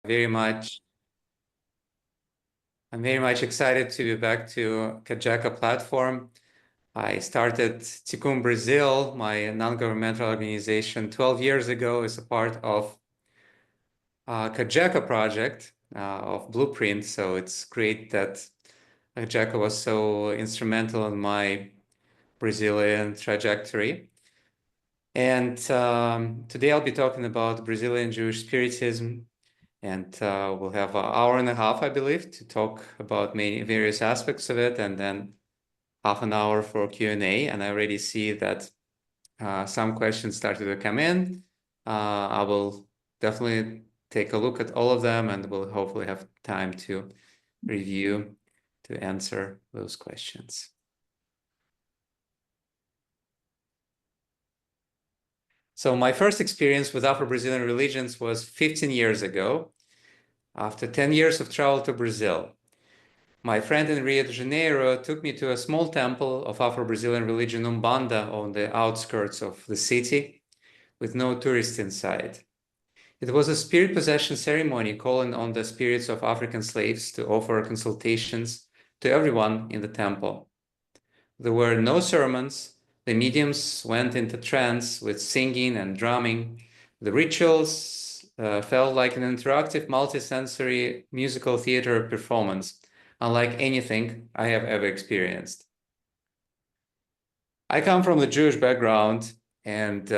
I'm very much excited to be back to Kajaka platform. I started Tikkun Brazil, my non-governmental organization, 12 years ago as a part of Kajaka project of Blueprint. So it's great that Kajaka was so instrumental in my Brazilian trajectory. And today I'll be talking about Brazilian Jewish Spiritism. And we'll have an hour and a half, I believe, to talk about many various aspects of it, and then half an hour for Q&A. And I already see that some questions started to come in. I will definitely take a look at all of them, and we'll hopefully have time to review, to answer those questions. So my first experience with Afro-Brazilian religions was 15 years ago, after 10 years of travel to Brazil. My friend in Rio de Janeiro took me to a small temple of Afro-Brazilian religion, Umbanda, on the outskirts of the city, with no tourists inside. It was a spirit possession ceremony calling on the spirits of African slaves to offer consultations to everyone in the temple. There were no sermons. The mediums went into trance with singing and drumming. The rituals felt like an interactive, multisensory musical theater performance, unlike anything I have ever experienced. I come from the Jewish background, and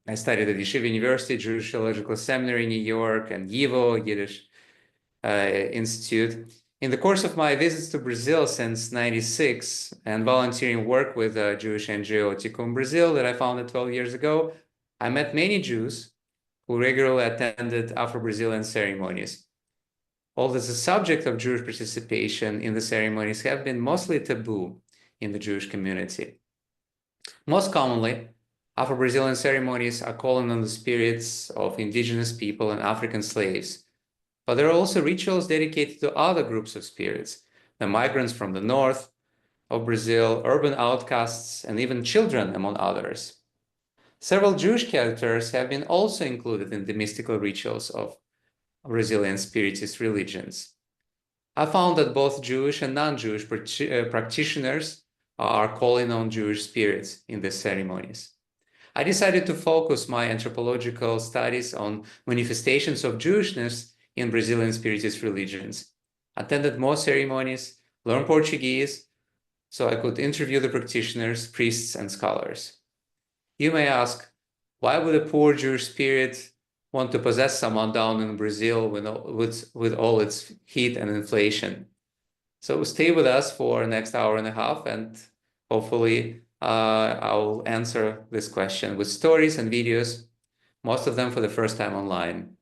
I studied at Yeshiva University, Jewish Theological Seminary in New York, and YIVO, Yiddish Institute. In the course of my visits to Brazil since '96 and volunteering work with a Jewish NGO, Tikkun Brazil, that I founded 12 years ago, I met many Jews who regularly attended Afro-Brazilian ceremonies. Although the subject of Jewish participation in the ceremonies have been mostly taboo in the Jewish community. Most commonly, Afro-Brazilian ceremonies are calling on the spirits of indigenous people and African slaves. But there are also rituals dedicated to other groups of spirits, the migrants from the north of Brazil, urban outcasts, and even children, among others. Several Jewish characters have been also included in the mystical rituals of Brazilian Spiritist religions. I found that both Jewish and non-Jewish practitioners are calling on Jewish spirits in the ceremonies. I decided to focus my anthropological studies on manifestations of Jewishness in Brazilian Spiritist religions, attended more ceremonies, learned Portuguese, so I could interview the practitioners, priests, and scholars. You may ask, why would a poor Jewish spirit want to possess someone down in Brazil with all its heat and inflation? So stay with us for the next hour and a half, and hopefully I'll answer this question with stories and videos, most of them for the first time online.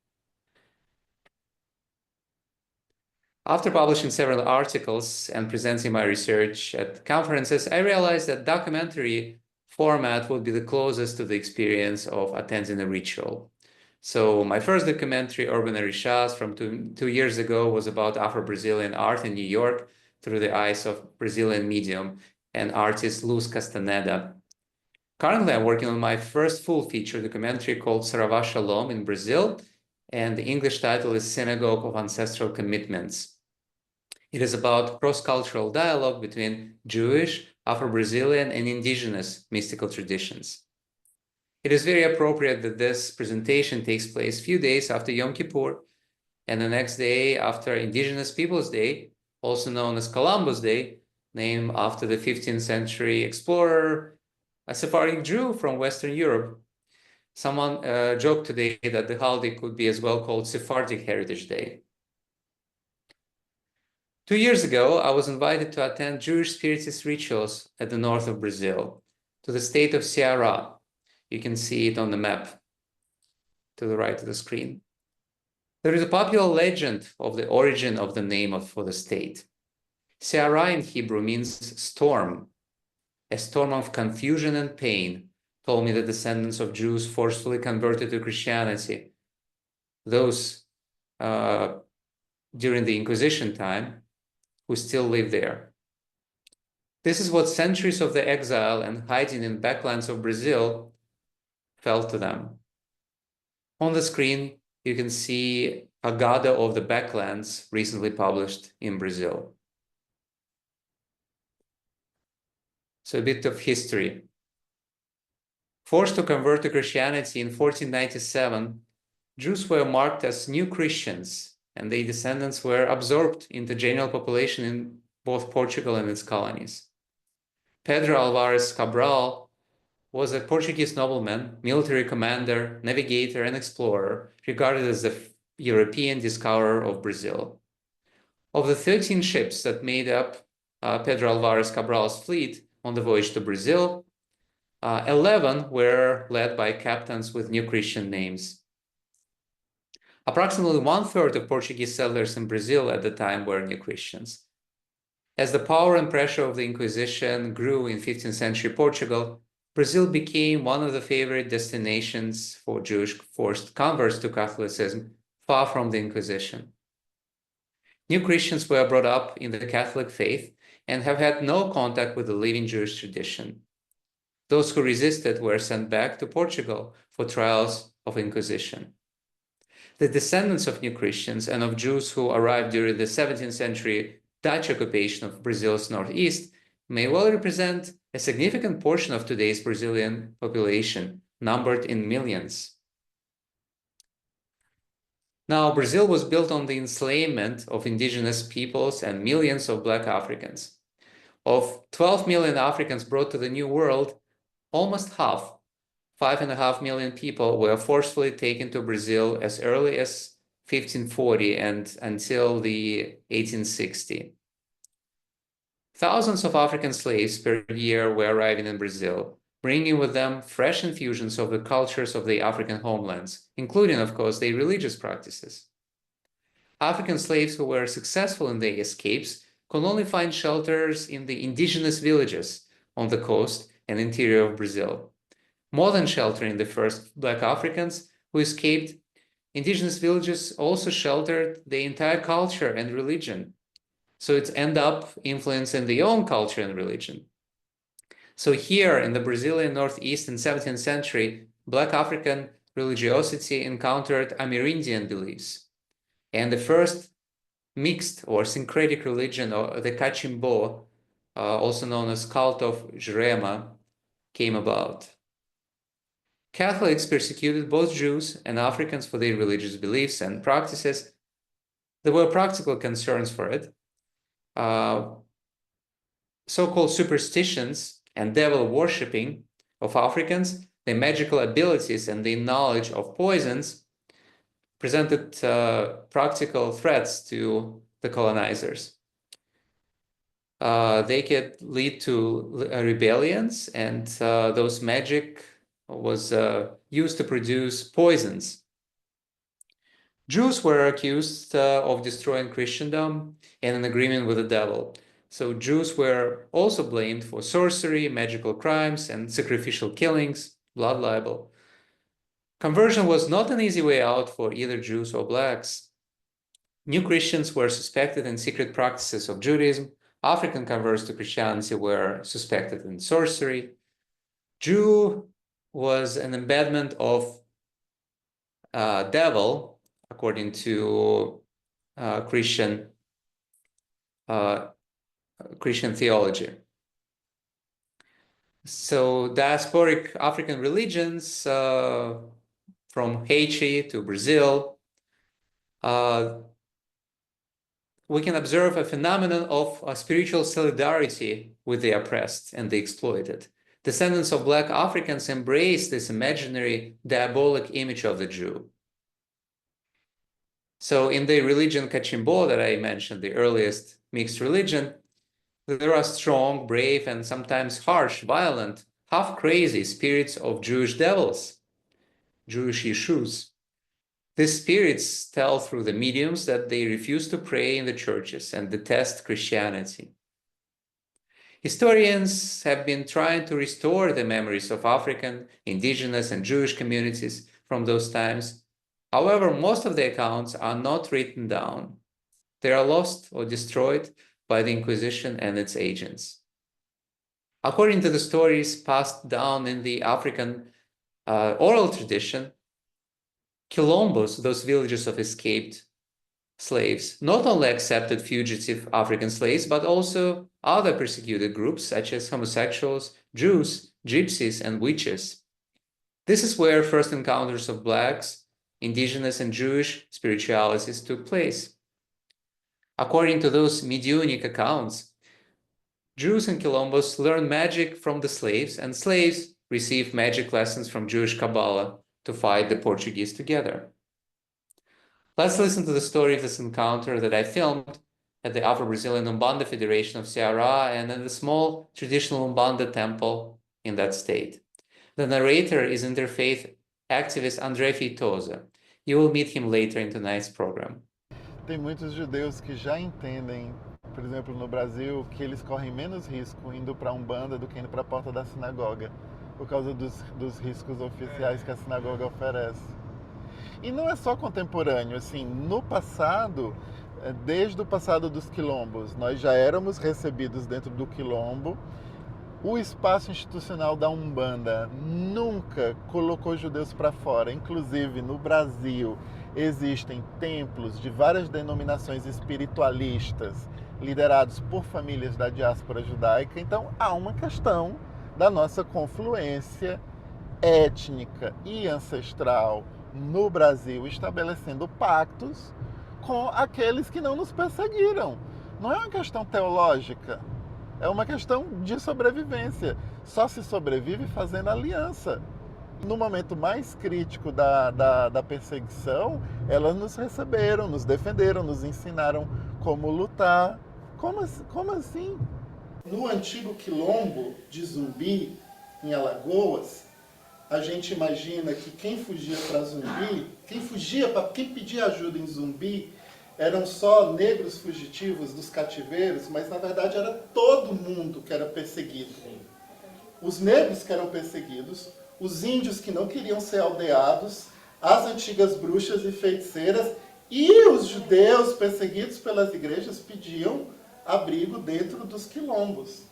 After publishing several articles and presenting my research at conferences, I realized that documentary format would be the closest to the experience of attending a ritual. So my first documentary, Urban Orixás, from two years ago, was about Afro-Brazilian art in New York through the eyes of Brazilian medium and artist Luz Castaneda. Currently, I'm working on my first full-feature documentary called Saravá Shalom in Brazil, and the English title is Synagogue of Ancestral Commitments. It is about cross-cultural dialogue between Jewish, Afro-Brazilian, and indigenous mystical traditions. It is very appropriate that this presentation takes place a few days after Yom Kippur and the next day after Indigenous Peoples Day, also known as Columbus Day, named after the 15th century explorer, a Sephardic Jew from Western Europe. Someone joked today that the holiday could be as well called Sephardic Heritage Day. 2 years ago, I was invited to attend Jewish Spiritist rituals at the north of Brazil, to the state of Ceará. You can see it on the map to the right of the screen. There is a popular legend of the origin of the name for the state. Ceará in Hebrew means storm. A storm of confusion and pain told me the descendants of Jews forcefully converted to Christianity. Those during the Inquisition time, who still live there. This is what centuries of the exile and hiding in backlands of Brazil felt to them. On the screen, you can see Agada of the Backlands, recently published in Brazil. So a bit of history. Forced to convert to Christianity in 1497, Jews were marked as new Christians, and their descendants were absorbed into general population in both Portugal and its colonies. Pedro Álvares Cabral was a Portuguese nobleman, military commander, navigator, and explorer, regarded as the European discoverer of Brazil. Of the 13 ships that made up Pedro Álvares Cabral's fleet on the voyage to Brazil, 11 were led by captains with new Christian names. Approximately 1/3 of Portuguese settlers in Brazil at the time were new Christians. As the power and pressure of the Inquisition grew in 15th century Portugal, Brazil became one of the favorite destinations for Jewish forced converts to Catholicism, far from the Inquisition. New Christians were brought up in the Catholic faith and have had no contact with the living Jewish tradition. Those who resisted were sent back to Portugal for trials of Inquisition. The descendants of New Christians and of Jews who arrived during the 17th century Dutch occupation of Brazil's northeast may well represent a significant portion of today's Brazilian population, numbered in millions. Now, Brazil was built on the enslavement of indigenous peoples and millions of Black Africans. Of 12 million Africans brought to the New World, almost half, 5.5 million people, were forcefully taken to Brazil as early as 1540 and until the 1860. Thousands of African slaves per year were arriving in Brazil, bringing with them fresh infusions of the cultures of the African homelands, including, of course, their religious practices. African slaves who were successful in their escapes could only find shelters in the indigenous villages on the coast and interior of Brazil. More than sheltering the first Black Africans who escaped, indigenous villages also sheltered the entire culture and religion. So it ended up influencing their own culture and religion. So here in the Brazilian Northeast in 17th century, Black African religiosity encountered Amerindian beliefs. And the first mixed or syncretic religion, or the Cachimbo, also known as cult of Jurema, came about. Catholics persecuted both Jews and Africans for their religious beliefs and practices. There were practical concerns for it. So-called superstitions and devil worshipping of Africans, their magical abilities and their knowledge of poisons presented practical threats to the colonizers. They could lead to rebellions, and those magic was used to produce poisons. Jews were accused of destroying Christendom and an agreement with the devil. So Jews were also blamed for sorcery, magical crimes, and sacrificial killings, blood libel. Conversion was not an easy way out for either Jews or Blacks. New Christians were suspected in secret practices of Judaism. African converts to Christianity were suspected in sorcery. Jew was an embodiment of devil, according to Christian theology. So diasporic African religions, from Haiti to Brazil, we can observe a phenomenon of spiritual solidarity with the oppressed and the exploited. Descendants of Black Africans embrace this imaginary diabolic image of the Jew. So in the religion Cachimbo that I mentioned, the earliest mixed religion, there are strong, brave, and sometimes harsh, violent, half-crazy spirits of Jewish devils, Jewish Yeshus. These spirits tell through the mediums that they refuse to pray in the churches and detest Christianity. Historians have been trying to restore the memories of African, indigenous, and Jewish communities from those times. However, most of the accounts are not written down. They are lost or destroyed by the Inquisition and its agents. According to the stories passed down in the African oral tradition, Quilombos, those villages of escaped slaves not only accepted fugitive African slaves, but also other persecuted groups such as homosexuals, Jews, gypsies, and witches. This is where first encounters of Blacks, Indigenous, and Jewish spiritualities took place. According to those Mediunic accounts, Jews in Columbus learned magic from the slaves, and slaves received magic lessons from Jewish Kabbalah to fight the Portuguese together. Let's listen to the story of this encounter that I filmed at the Afro-Brazilian Umbanda Federation of Ceará and at the small traditional Umbanda temple in that state. The narrator is interfaith activist André Feitosa. You will meet him later in tonight's program. Tem muitos judeus que já entendem, por exemplo, no Brasil, que eles correm menos risco indo para a Umbanda do que indo para a porta da sinagoga, por causa dos riscos oficiais que a sinagoga oferece. E não é só contemporâneo, assim, no passado, desde o passado dos quilombos, nós já éramos recebidos dentro do quilombo. O espaço institucional da Umbanda nunca colocou judeus para fora. Inclusive, no Brasil, existem templos de várias denominações espiritualistas liderados por famílias da diáspora judaica. Então, há uma questão da nossa confluência étnica e ancestral no Brasil, estabelecendo pactos com aqueles que não nos perseguiram. Não é uma questão teológica. É uma questão de sobrevivência. Só se sobrevive fazendo aliança. No momento mais crítico da perseguição, elas nos receberam, nos defenderam, nos ensinaram como lutar. Como assim? No antigo quilombo de Zumbi, em Alagoas, a gente imagina que quem fugia para Zumbi, quem pedia ajuda em Zumbi, eram só negros fugitivos dos cativeiros, mas na verdade era todo mundo que era perseguido. Os negros que eram perseguidos, os índios que não queriam ser aldeados, as antigas bruxas e feiticeiras e os judeus perseguidos pelas igrejas pediam abrigo dentro dos quilombos.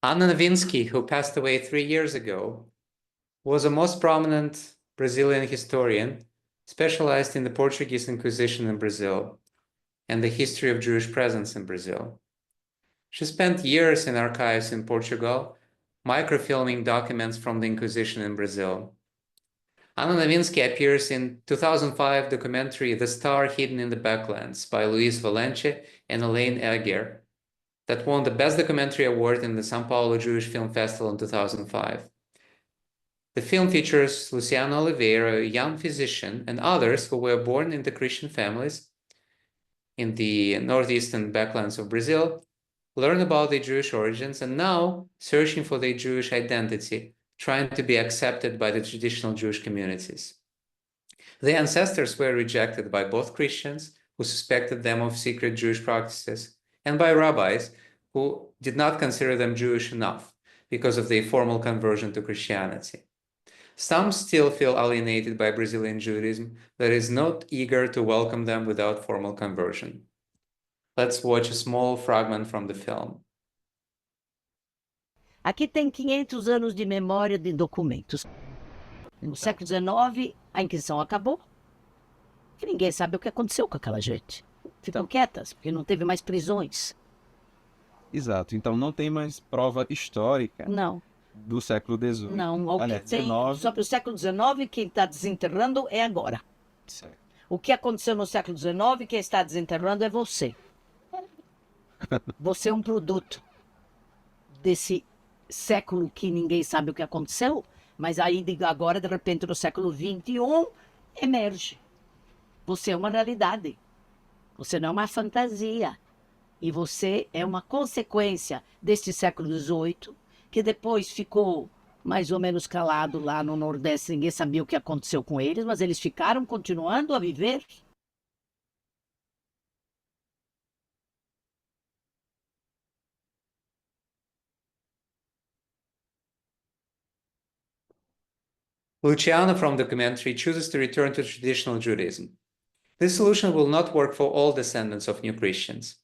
Anna Novinsky, who passed away 3 years ago, was a most prominent Brazilian historian, specialized in the Portuguese Inquisition in Brazil and the history of Jewish presence in Brazil. She spent years in archives in Portugal, microfilming documents from the Inquisition in Brazil. Anna Novinsky appears in 2005 documentary The Star Hidden in the Backlands by Luis Valente and Elaine Egger, that won the Best Documentary Award in the São Paulo Jewish Film Festival in 2005. The film features Luciano Oliveira, a young physician, and others who were born into Christian families in the northeastern backlands of Brazil, learn about their Jewish origins, and now searching for their Jewish identity, trying to be accepted by the traditional Jewish communities. Their ancestors were rejected by both Christians, who suspected them of secret Jewish practices, and by rabbis, who did not consider them Jewish enough because of their formal conversion to Christianity. Some still feel alienated by Brazilian Judaism that is not eager to welcome them without formal conversion. Let's watch a small fragment from the film. Aqui tem 500 anos de memória de documentos. No século XIX, a Inquisição acabou. E ninguém sabe o que aconteceu com aquela gente. Ficam quietas, porque não teve mais prisões. Exato. Então não tem mais prova histórica Não, do século XVIII. não. O que Aliás, tem XIX. sobre o século XIX, quem está desenterrando é agora. Certo. O que aconteceu no século XIX, quem está desenterrando é você. Você é um produto desse século que ninguém sabe o que aconteceu, mas aí agora, de repente, no século XXI, emerge. Você é uma realidade. Você não é uma fantasia. E você é uma consequência deste século XVIII, que depois ficou mais ou menos calado lá no Nordeste. Ninguém sabia o que aconteceu com eles, mas eles ficaram continuando a viver. Luciano from the documentary chooses to return to traditional Judaism. This solution will not work for all descendants of new Christians.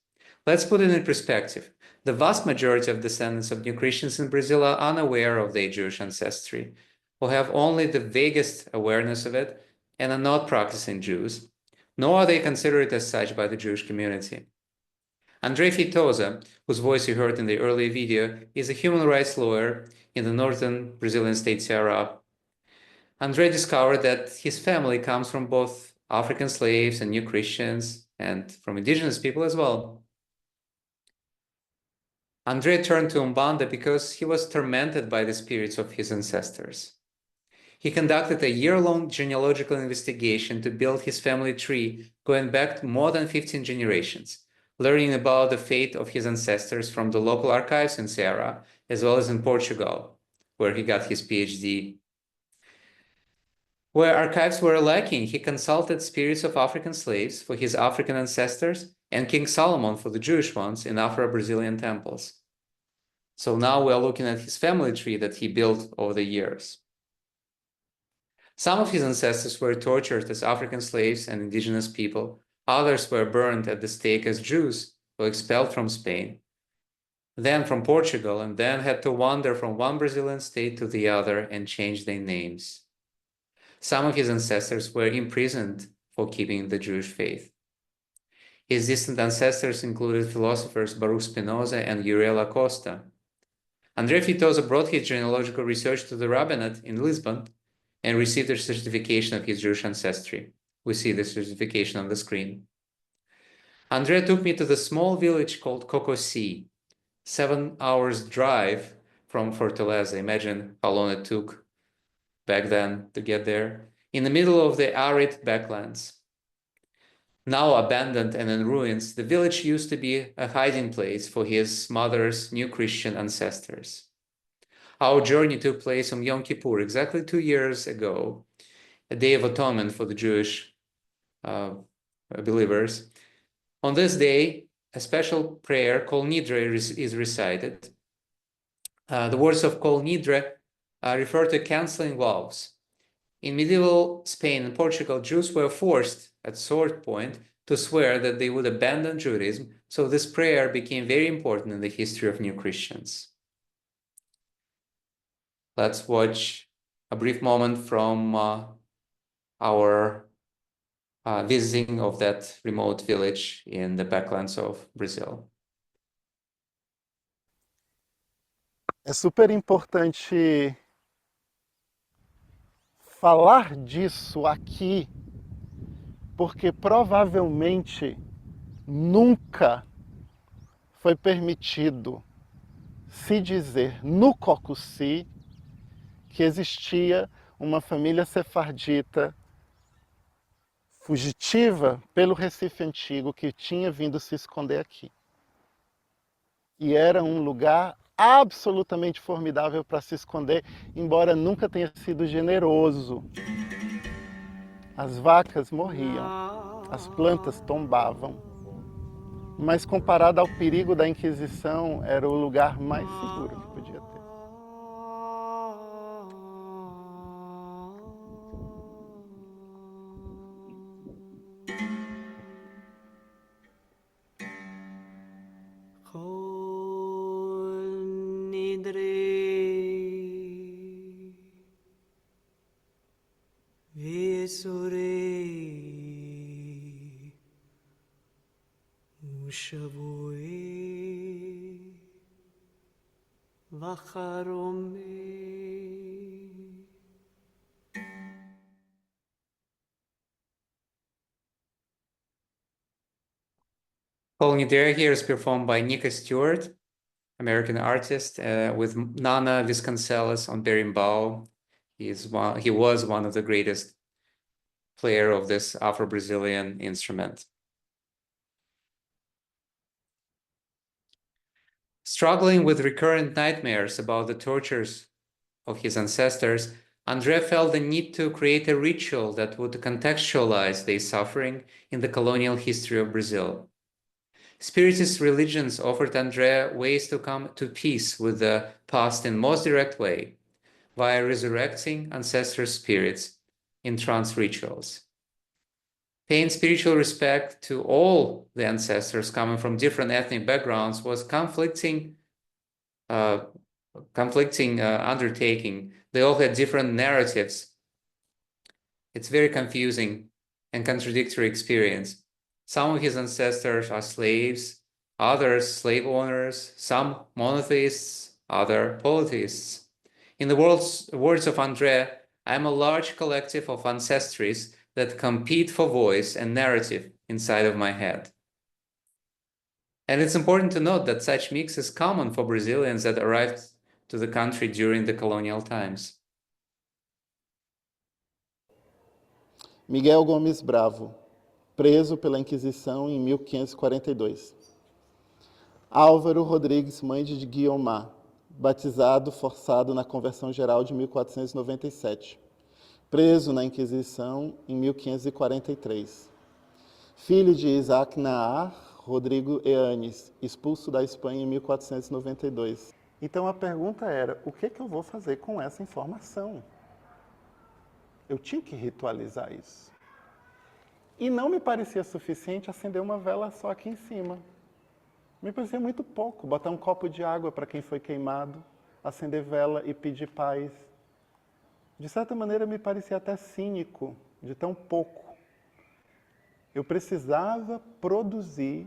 Let's put it in perspective. The vast majority of descendants of new Christians in Brazil are unaware of their Jewish ancestry, or have only the vaguest awareness of it, and are not practicing Jews, nor are they considered as such by the Jewish community. André Feitosa, whose voice you heard in the earlier video, is a human rights lawyer in the northern Brazilian state Ceará. André discovered that his family comes from both African slaves and new Christians, and from indigenous people as well. André turned to Umbanda because he was tormented by the spirits of his ancestors. He conducted a year-long genealogical investigation to build his family tree going back more than 15 generations, learning about the fate of his ancestors from the local archives in Ceará, as well as in Portugal, where he got his PhD. Where archives were lacking, he consulted spirits of African slaves for his African ancestors and King Solomon for the Jewish ones in Afro-Brazilian temples. So now we're looking at his family tree that he built over the years. Some of his ancestors were tortured as African slaves and indigenous people. Others were burned at the stake as Jews or expelled from Spain, then from Portugal, and then had to wander from one Brazilian state to the other and change their names. Some of his ancestors were imprisoned for keeping the Jewish faith. His distant ancestors included philosophers Baruch Spinoza and Uriel Acosta. André Feitosa brought his genealogical research to the rabbinate in Lisbon and received a certification of his Jewish ancestry. We see the certification on the screen. André took me to the small village called Cocosi, 7 hours drive from Fortaleza. Imagine how long it took back then to get there, in the middle of the arid backlands. Now abandoned and in ruins, the village used to be a hiding place for his mother's new Christian ancestors. Our journey took place on Yom Kippur, exactly 2 years ago, a day of atonement for the Jewish believers. On this day, a special prayer called Nidre is recited. The words of Kol Nidre refer to canceling vows. In medieval Spain and Portugal, Jews were forced at sword point to swear that they would abandon Judaism, so this prayer became very important in the history of new Christians. Let's watch a brief moment from our visiting of that remote village in the backlands of Brazil. É super importante falar disso aqui, porque provavelmente nunca foi permitido se dizer no Cocuci que existia uma família sefardita fugitiva pelo Recife Antigo que tinha vindo se esconder aqui. E era um lugar absolutamente formidável para se esconder, embora nunca tenha sido generoso. As vacas morriam, as plantas tombavam, mas comparado ao perigo da Inquisição, era o lugar mais seguro que podia ter. Kol Nidre here is performed by Nika Stewart, American artist, with Nana Vasconcelos on berimbau. He was one of the greatest player of this Afro-Brazilian instrument. Struggling with recurrent nightmares about the tortures of his ancestors, André felt the need to create a ritual that would contextualize their suffering in the colonial history of Brazil. Spiritist religions offered André ways to come to peace with the past in most direct way, via resurrecting ancestral spirits in trance rituals. Paying spiritual respect to all the ancestors coming from different ethnic backgrounds was conflicting undertaking. They all had different narratives. It's very confusing and contradictory experience. Some of his ancestors are slaves, others slave owners, some monotheists, other polytheists. In the words of André, I am a large collective of ancestries that compete for voice and narrative inside of my head. And it's important to note that such mix is common for Brazilians that arrived to the country during the colonial times. Miguel Gomes Bravo, preso pela Inquisição em 1542. Álvaro Rodrigues Mendes de Guiomar, batizado forçado na Conversão Geral de 1497. Preso na Inquisição em 1543. Filho de Isaac Naar, Rodrigo Eanes, expulso da Espanha em 1492. Então a pergunta era, o que eu vou fazer com essa informação? Eu tinha que ritualizar isso. E não me parecia suficiente acender uma vela só aqui em cima. Me parecia muito pouco, botar um copo de água para quem foi queimado, acender vela e pedir paz. De certa maneira me parecia até cínico, de tão pouco. Eu precisava produzir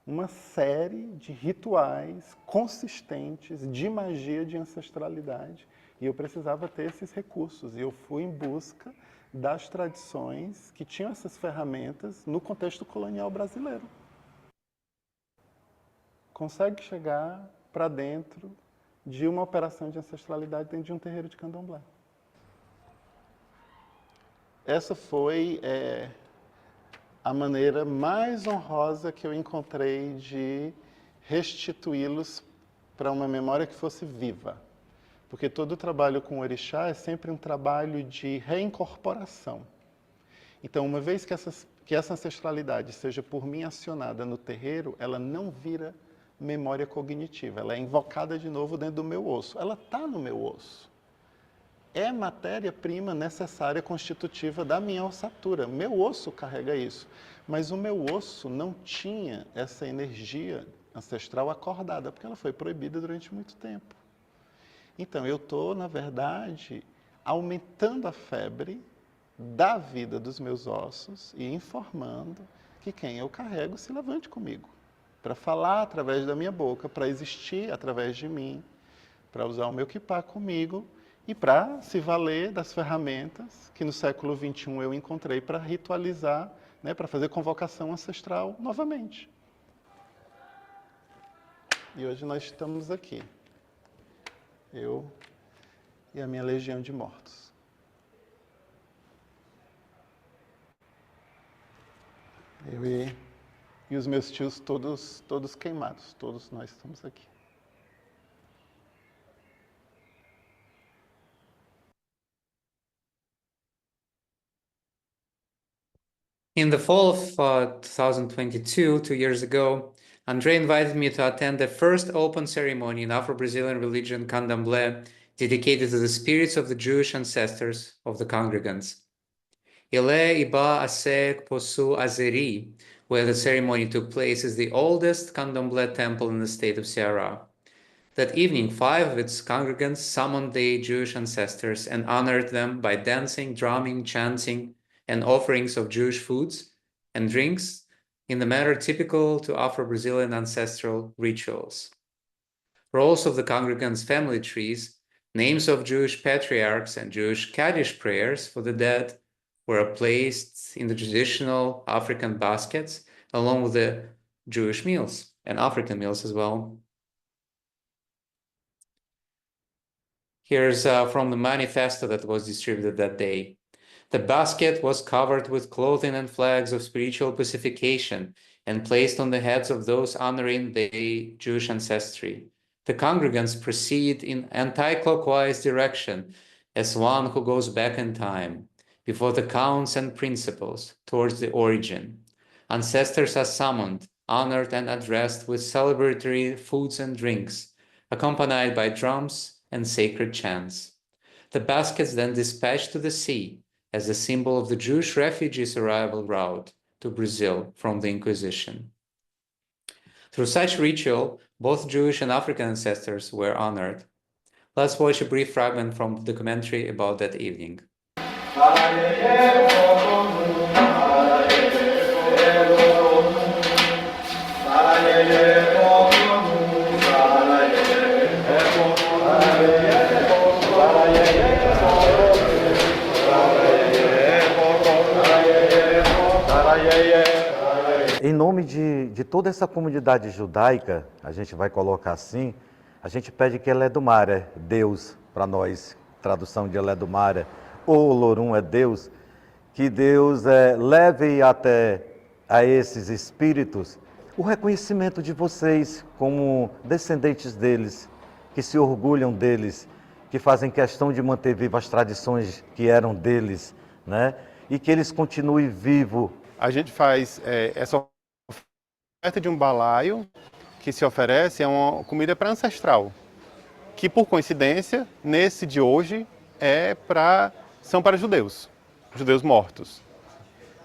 uma série de rituais consistentes de magia de ancestralidade. E eu precisava ter esses recursos. E eu fui em busca das tradições que tinham essas ferramentas no contexto colonial brasileiro. Consegue chegar para dentro de uma operação de ancestralidade dentro de um terreiro de candomblé. Essa foi a maneira mais honrosa que eu encontrei de restituí-los para uma memória que fosse viva. Porque todo o trabalho com o orixá é sempre um trabalho de reincorporação. Então, uma vez que essa ancestralidade seja por mim acionada no terreiro, ela não vira memória cognitiva, ela é invocada de novo dentro do meu osso. Ela está no meu osso. É matéria-prima necessária, constitutiva da minha ossatura. Meu osso carrega isso. Mas o meu osso não tinha essa energia ancestral acordada, porque ela foi proibida durante muito tempo. Então, eu estou, na verdade, aumentando a febre da vida dos meus ossos e informando que quem eu carrego se levante comigo. Para falar através da minha boca, para existir através de mim, para usar o meu kipá comigo e para se valer das ferramentas que no século XXI eu encontrei para ritualizar, né, para fazer convocação ancestral novamente. E hoje nós estamos aqui. Eu e a minha legião de mortos. Eu e os meus tios todos queimados, todos nós estamos aqui. In the fall of 2022, 2 years ago, André invited me to attend the first open ceremony in Afro-Brazilian religion Candomblé dedicated to the spirits of the Jewish ancestors of the congregants. Ile Iba Asek Posu Azeri, where the ceremony took place, is the oldest Candomblé temple in the state of Ceará. That evening, 5 of its congregants summoned their Jewish ancestors and honored them by dancing, drumming, chanting, and offerings of Jewish foods and drinks in the manner typical to Afro-Brazilian ancestral rituals. Roles of the congregants' family trees, names of Jewish patriarchs, and Jewish Kaddish prayers for the dead were placed in the traditional African baskets, along with the Jewish meals and African meals as well. Here's from the manifesto that was distributed that day. The basket was covered with clothing and flags of spiritual pacification and placed on the heads of those honoring the Jewish ancestry. The congregants proceed in anti-clockwise direction as one who goes back in time, before the counts and principles, towards the origin. Ancestors are summoned, honored, and addressed with celebratory foods and drinks, accompanied by drums and sacred chants. The baskets then dispatched to the sea as a symbol of the Jewish refugees' arrival route to Brazil from the Inquisition. Through such ritual, both Jewish and African ancestors were honored. Let's watch a brief fragment from the documentary about that evening. Em nome de toda essa comunidade judaica, a gente vai colocar assim, a gente pede que Eledumare, é Deus para nós, tradução de Eledumare, ou Olorum é Deus, que Deus leve até a esses espíritos o reconhecimento de vocês como descendentes deles, que se orgulham deles, que fazem questão de manter vivas as tradições que eram deles, né? E que eles continuem vivos. A gente faz essa oferta de um balaio que se oferece é uma comida para ancestral, que por coincidência, nesse de hoje, são para judeus mortos,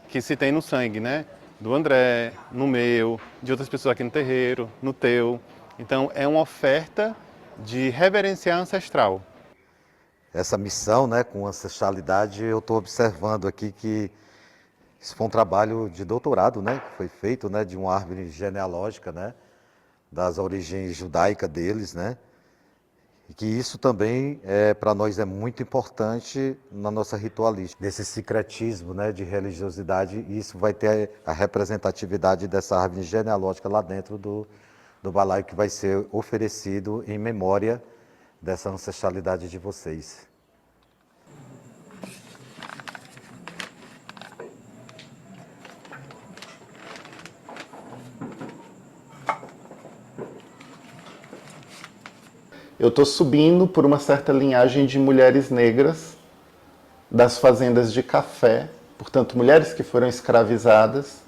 que se tem no sangue, né? Do André, no meu, de outras pessoas aqui no terreiro, no teu. Então é uma oferta de reverenciar ancestral. Essa missão, né, com ancestralidade, eu estou observando aqui que isso foi um trabalho de doutorado, né, que foi feito, né, de uma árvore genealógica, né, das origens judaicas deles, né, e que isso também para nós é muito importante na nossa ritualística, desse secretismo, né, de religiosidade, e isso vai ter a representatividade dessa árvore genealógica lá dentro do balaio que vai ser oferecido em memória dessa ancestralidade de vocês. Eu estou subindo por uma certa linhagem de mulheres negras das fazendas de café, portanto, mulheres que foram escravizadas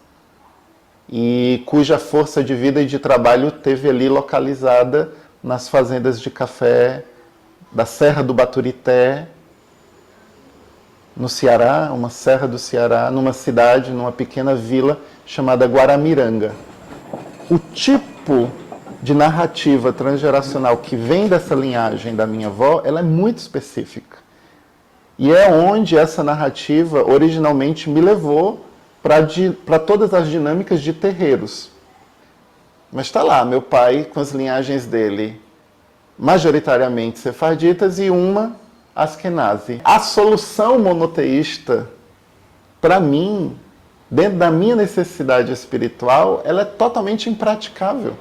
e cuja força de vida e de trabalho teve ali localizada nas fazendas de café da Serra do Baturité, no Ceará, uma serra do Ceará, numa cidade, numa pequena vila chamada Guaramiranga. O tipo de narrativa transgeracional que vem dessa linhagem da minha avó, ela é muito específica. E é onde essa narrativa originalmente me levou para todas as dinâmicas de terreiros. Mas está lá, meu pai com as linhagens dele, majoritariamente sefarditas e uma askenazi. A solução monoteísta, para mim, dentro da minha necessidade espiritual, ela é totalmente impraticável.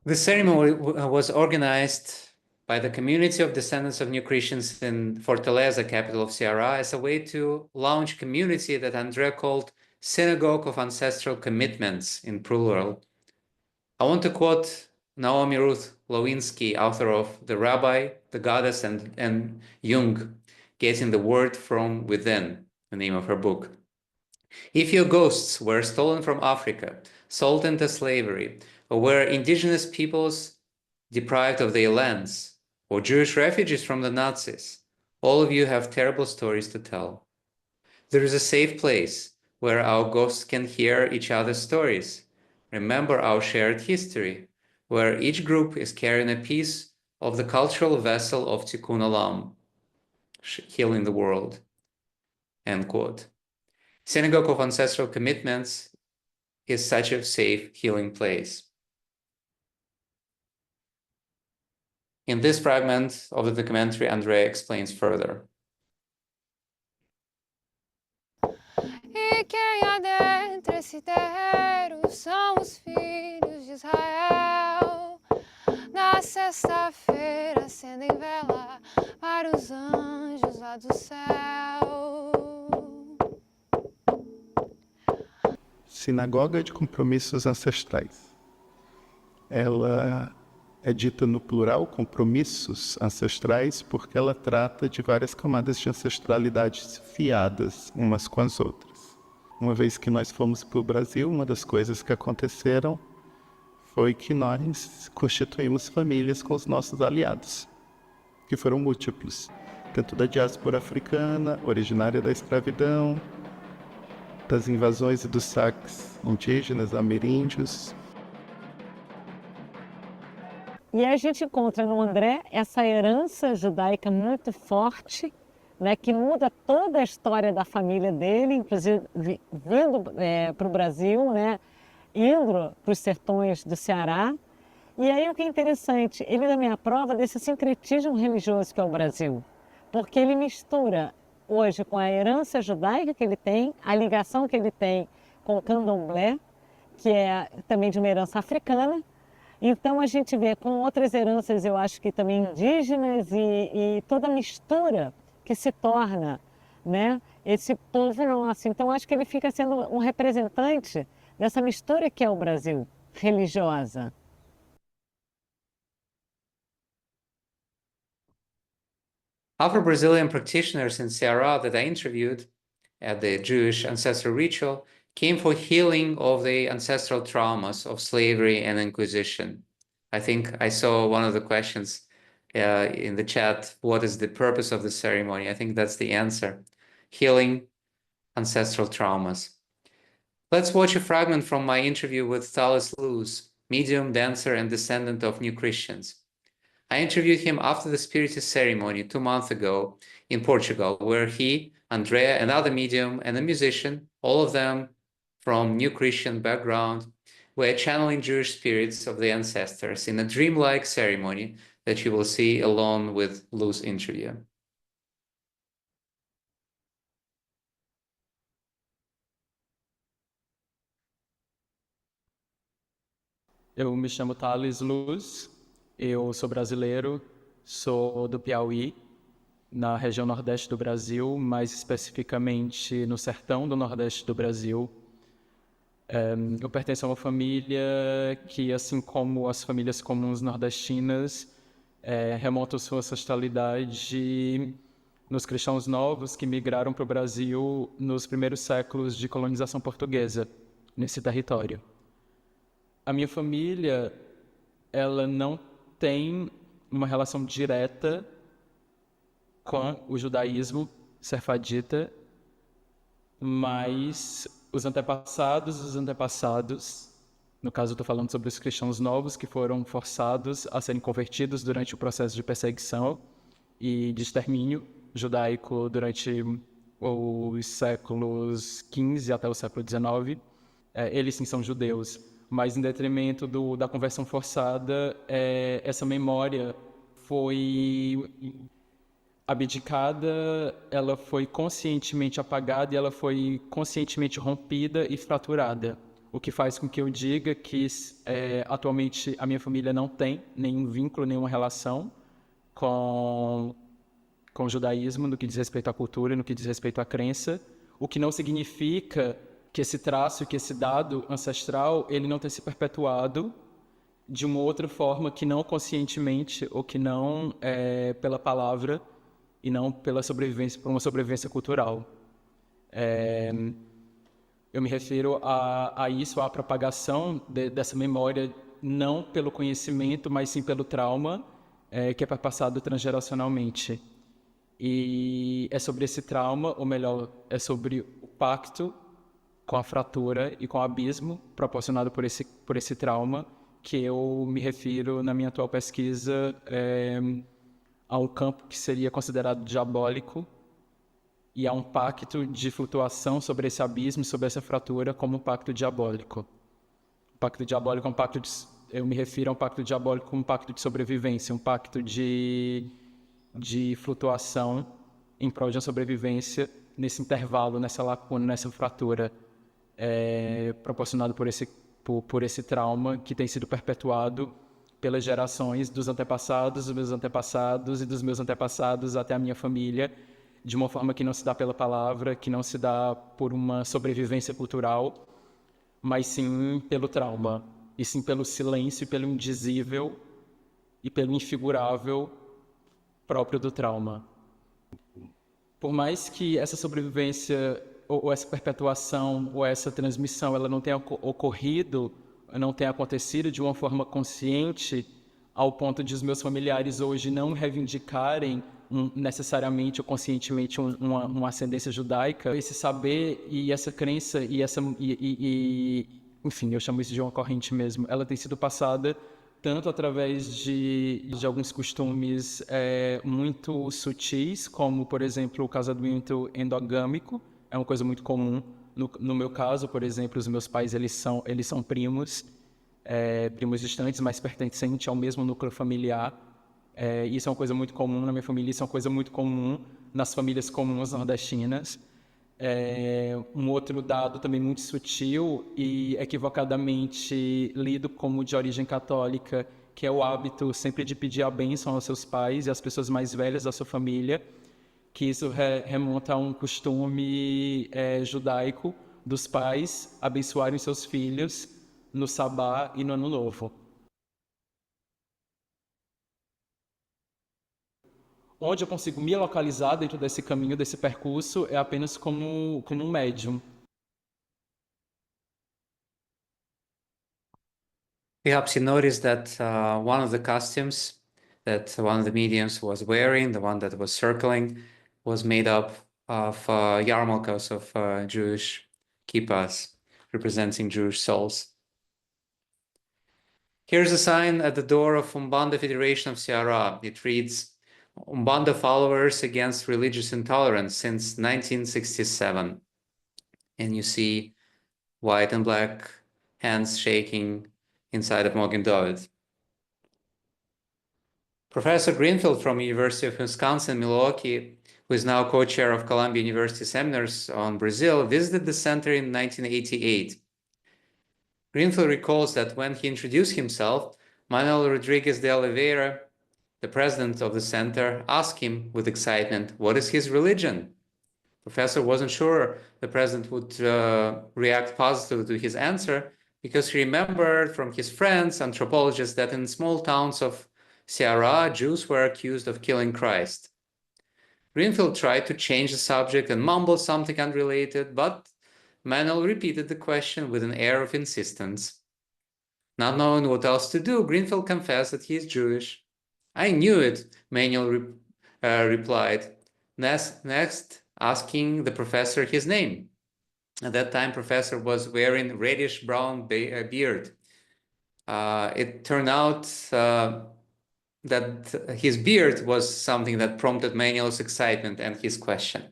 The ceremony was organized by the community of descendants of New Christians in Fortaleza, capital of Ceará, as a way to launch a community that André called Synagogue of Ancestral Commitments in plural. I want to quote Naomi Ruth Lewinsky, author of The Rabbi, the Goddess, and Jung, Getting the Word from Within, the name of her book. If your ghosts were stolen from Africa, sold into slavery, or were indigenous peoples deprived of their lands, or Jewish refugees from the Nazis, all of you have terrible stories to tell. There is a safe place where our ghosts can hear each other's stories, remember our shared history, where each group is carrying a piece of the cultural vessel of Tikkun Olam, healing the world. End quote. Synagogue of Ancestral Commitments is such a safe, healing place. In this fragment of the documentary, André explains further. E quem adentra esse terreiro são os filhos de Israel. Na sexta-feira acendem vela para os anjos lá do céu. Sinagoga de compromissos ancestrais. Ela é dita no plural, compromissos ancestrais, porque ela trata de várias camadas de ancestralidades fiadas umas com as outras. Uma vez que nós fomos para o Brasil, uma das coisas que aconteceram foi que nós constituímos famílias com os nossos aliados, que foram múltiplos, tanto da diáspora africana, originária da escravidão, das invasões e dos saques indígenas, ameríndios. E a gente encontra no André essa herança judaica muito forte, né, que muda toda a história da família dele, inclusive vindo para o Brasil, né, indo para os sertões do Ceará. E aí o que é interessante, ele dá minha prova desse sincretismo religioso que é o Brasil, porque ele mistura hoje com a herança judaica que ele tem, a ligação que ele tem com o candomblé, que é também de uma herança africana. Então a gente vê com outras heranças, eu acho que também indígenas e toda a mistura que se torna, né, esse povo nosso. Então acho que ele fica sendo um representante dessa mistura que é o Brasil, religiosa. Afro-Brazilian practitioners in Ceará that I interviewed at the Jewish ancestral ritual came for healing of the ancestral traumas of slavery and Inquisition. I think I saw one of the questions in the chat, what is the purpose of the ceremony? I think that's the answer, healing ancestral traumas. Let's watch a fragment from my interview with Thales Luz, medium, dancer, and descendant of New Christians. I interviewed him after the Spiritist ceremony 2 months ago in Portugal, where he, Andrea, another medium, and a musician, all of them from New Christian background, were channeling Jewish spirits of the ancestors in a dreamlike ceremony that you will see along with Lou's interview. Eu me chamo Thales Luz, eu sou brasileiro, sou do Piauí, na região nordeste do Brasil, mais especificamente no sertão do nordeste do Brasil. Eu pertenço a uma família que, assim como as famílias comuns nordestinas, remontam sua ancestralidade nos cristãos novos que migraram para o Brasil nos primeiros séculos de colonização portuguesa, nesse território. A minha família, ela não tem uma relação direta com o judaísmo sefardita, mas os antepassados, no caso eu estou falando sobre os cristãos novos que foram forçados a serem convertidos durante o processo de perseguição e de extermínio judaico durante os séculos XV até o século XIX, eles sim são judeus, mas em detrimento da conversão forçada, essa memória foi abdicada, ela foi conscientemente apagada e ela foi conscientemente rompida e fraturada. O que faz com que eu diga que atualmente a minha família não tem nenhum vínculo, nenhuma relação com o judaísmo no que diz respeito à cultura e no que diz respeito à crença, o que não significa que esse traço, que esse dado ancestral, ele não tenha se perpetuado de uma outra forma que não conscientemente ou que não pela palavra e não pela sobrevivência, por uma sobrevivência cultural. Eu me refiro a isso, à propagação dessa memória, não pelo conhecimento, mas sim pelo trauma, que é passado transgeracionalmente. E é sobre esse trauma, ou melhor, é sobre o pacto com a fratura e com o abismo proporcionado por esse trauma, que eu me refiro, na minha atual pesquisa, a um campo que seria considerado diabólico e a um pacto de flutuação sobre esse abismo, sobre essa fratura, como um pacto diabólico. O pacto diabólico é um pacto eu me refiro a um pacto diabólico como um pacto de sobrevivência, um pacto de flutuação em prol de uma sobrevivência nesse intervalo, nessa lacuna, nessa fratura, proporcionado por esse trauma que tem sido perpetuado pelas gerações dos antepassados, dos meus antepassados e dos meus antepassados até a minha família, de uma forma que não se dá pela palavra, que não se dá por uma sobrevivência cultural, mas sim pelo trauma, e sim pelo silêncio e pelo indizível e pelo infigurável próprio do trauma. Por mais que essa sobrevivência ou essa perpetuação ou essa transmissão ela não tenha ocorrido, não tenha acontecido de uma forma consciente, ao ponto de os meus familiares hoje não reivindicarem necessariamente ou conscientemente uma ascendência judaica, esse saber e essa crença enfim, eu chamo isso de uma corrente mesmo, ela tem sido passada tanto através de alguns costumes muito sutis, como, por exemplo, o casamento endogâmico, é uma coisa muito comum. No meu caso, por exemplo, os meus pais eles são primos, primos distantes, mas pertencentes ao mesmo núcleo familiar. Isso é uma coisa muito comum na minha família, isso é uma coisa muito comum nas famílias comuns nordestinas. Um outro dado também muito sutil e equivocadamente lido como de origem católica, que é o hábito sempre de pedir a bênção aos seus pais e às pessoas mais velhas da sua família, que isso remonta a um costume judaico dos pais abençoarem seus filhos no Sabá e no Ano Novo. Onde eu consigo me localizar dentro desse caminho, desse percurso, é apenas como um médium. Perhaps you noticed that one of the costumes that one of the mediums was wearing, the one that was circling, was made up of yarmulkes of Jewish kippas, representing Jewish souls. Here's a sign at the door of Umbanda Federation of Ceará. It reads, Umbanda followers against religious intolerance since 1967. And you see white and black hands shaking inside of Mogen David. Professor Greenfield from University of Wisconsin-Milwaukee, who is now co-chair of Columbia University Seminars on Brazil, visited the center in 1988. Greenfield recalls that when he introduced himself, Manuel Rodrigues de Oliveira, the president of the center, asked him with excitement, what is his religion? Professor wasn't sure the president would react positively to his answer because he remembered from his friends, anthropologists, that in small towns of Ceará, Jews were accused of killing Christ. Greenfield tried to change the subject and mumbled something unrelated, but Manuel repeated the question with an air of insistence. Not knowing what else to do, Greenfield confessed that he is Jewish. I knew it, Manuel replied, next asking the professor his name. At that time, professor was wearing reddish-brown beard. It turned out that his beard was something that prompted Manuel's excitement and his question.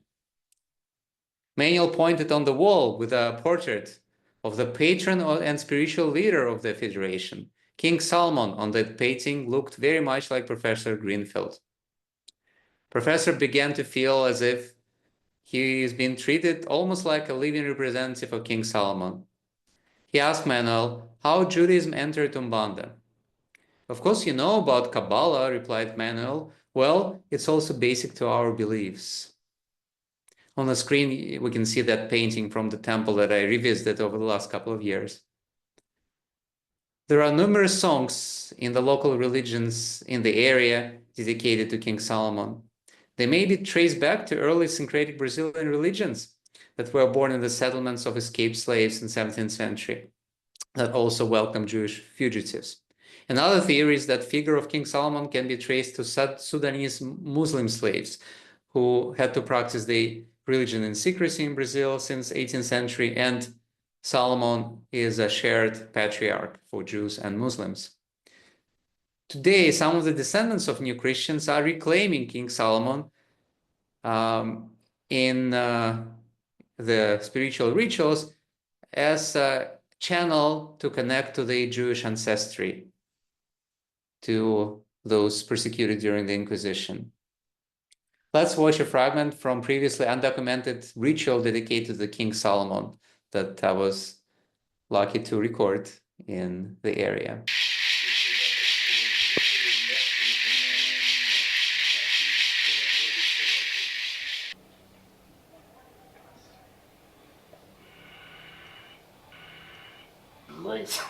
Manuel pointed on the wall with a portrait of the patron and spiritual leader of the Federation. King Solomon on that painting looked very much like Professor Greenfield. Professor began to feel as if he is being treated almost like a living representative of King Solomon. He asked Manuel how Judaism entered Umbanda. Of course you know about Kabbalah, replied Manuel. Well, it's also basic to our beliefs. On the screen, we can see that painting from the temple that I revisited over the last couple of years. There are numerous songs in the local religions in the area dedicated to King Solomon. They may be traced back to early syncretic Brazilian religions that were born in the settlements of escaped slaves in the 17th century that also welcomed Jewish fugitives. Another theory is that figure of King Solomon can be traced to Sudanese Muslim slaves who had to practice the religion in secrecy in Brazil since 18th century, and Solomon is a shared patriarch for Jews and Muslims. Today, some of the descendants of New Christians are reclaiming King Solomon in the spiritual rituals as a channel to connect to the Jewish ancestry, to those persecuted during the Inquisition. Let's watch a fragment from previously undocumented ritual dedicated to King Solomon that I was lucky to record in the area. Mas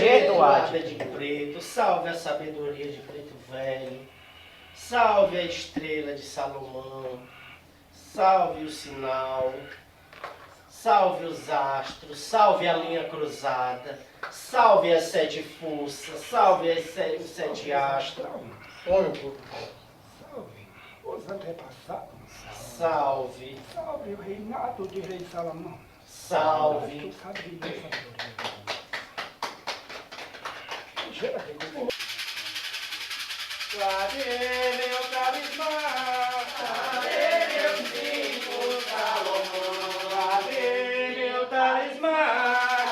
Eduarda de preto, salve a sabedoria de preto velho, salve a estrela de Salomão, salve o sinal, salve os astros, salve a linha cruzada, salve as 7 forças, salve os 7 astros. Salve os antepassados. Salve. Salve o reinado de rei Salomão. Salve. Cadê meu talismã? Cadê meu cinto Salomão? Cadê meu talismã?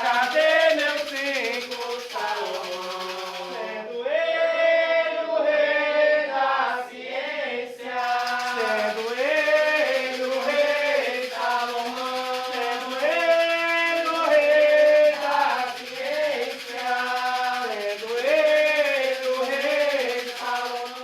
Cadê meu cinto Salomão? Sendo ele o rei da ciência, sendo ele o rei Salomão, sendo ele o rei da ciência, sendo ele o rei Salomão.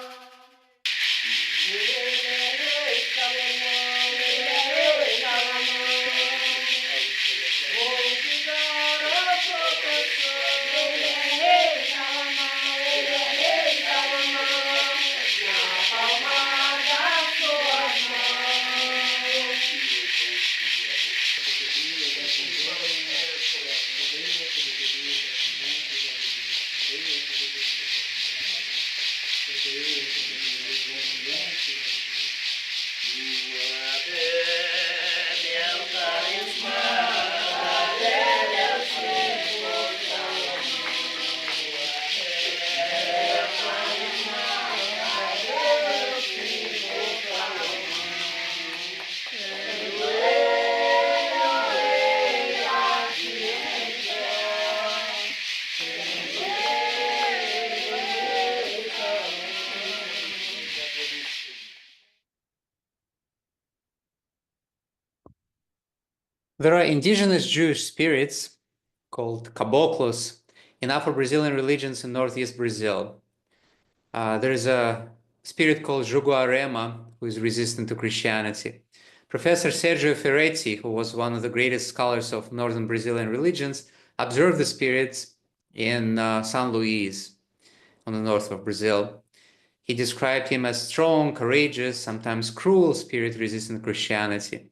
There are indigenous Jewish spirits called caboclos in Afro-Brazilian religions in northeast Brazil. There is a spirit called Juguarema who is resistant to Christianity. Professor Sergio Ferretti, who was one of the greatest scholars of northern Brazilian religions, observed the spirits in San Luis on the north of Brazil. He described him as strong, courageous, sometimes cruel spirit resistant Christianity.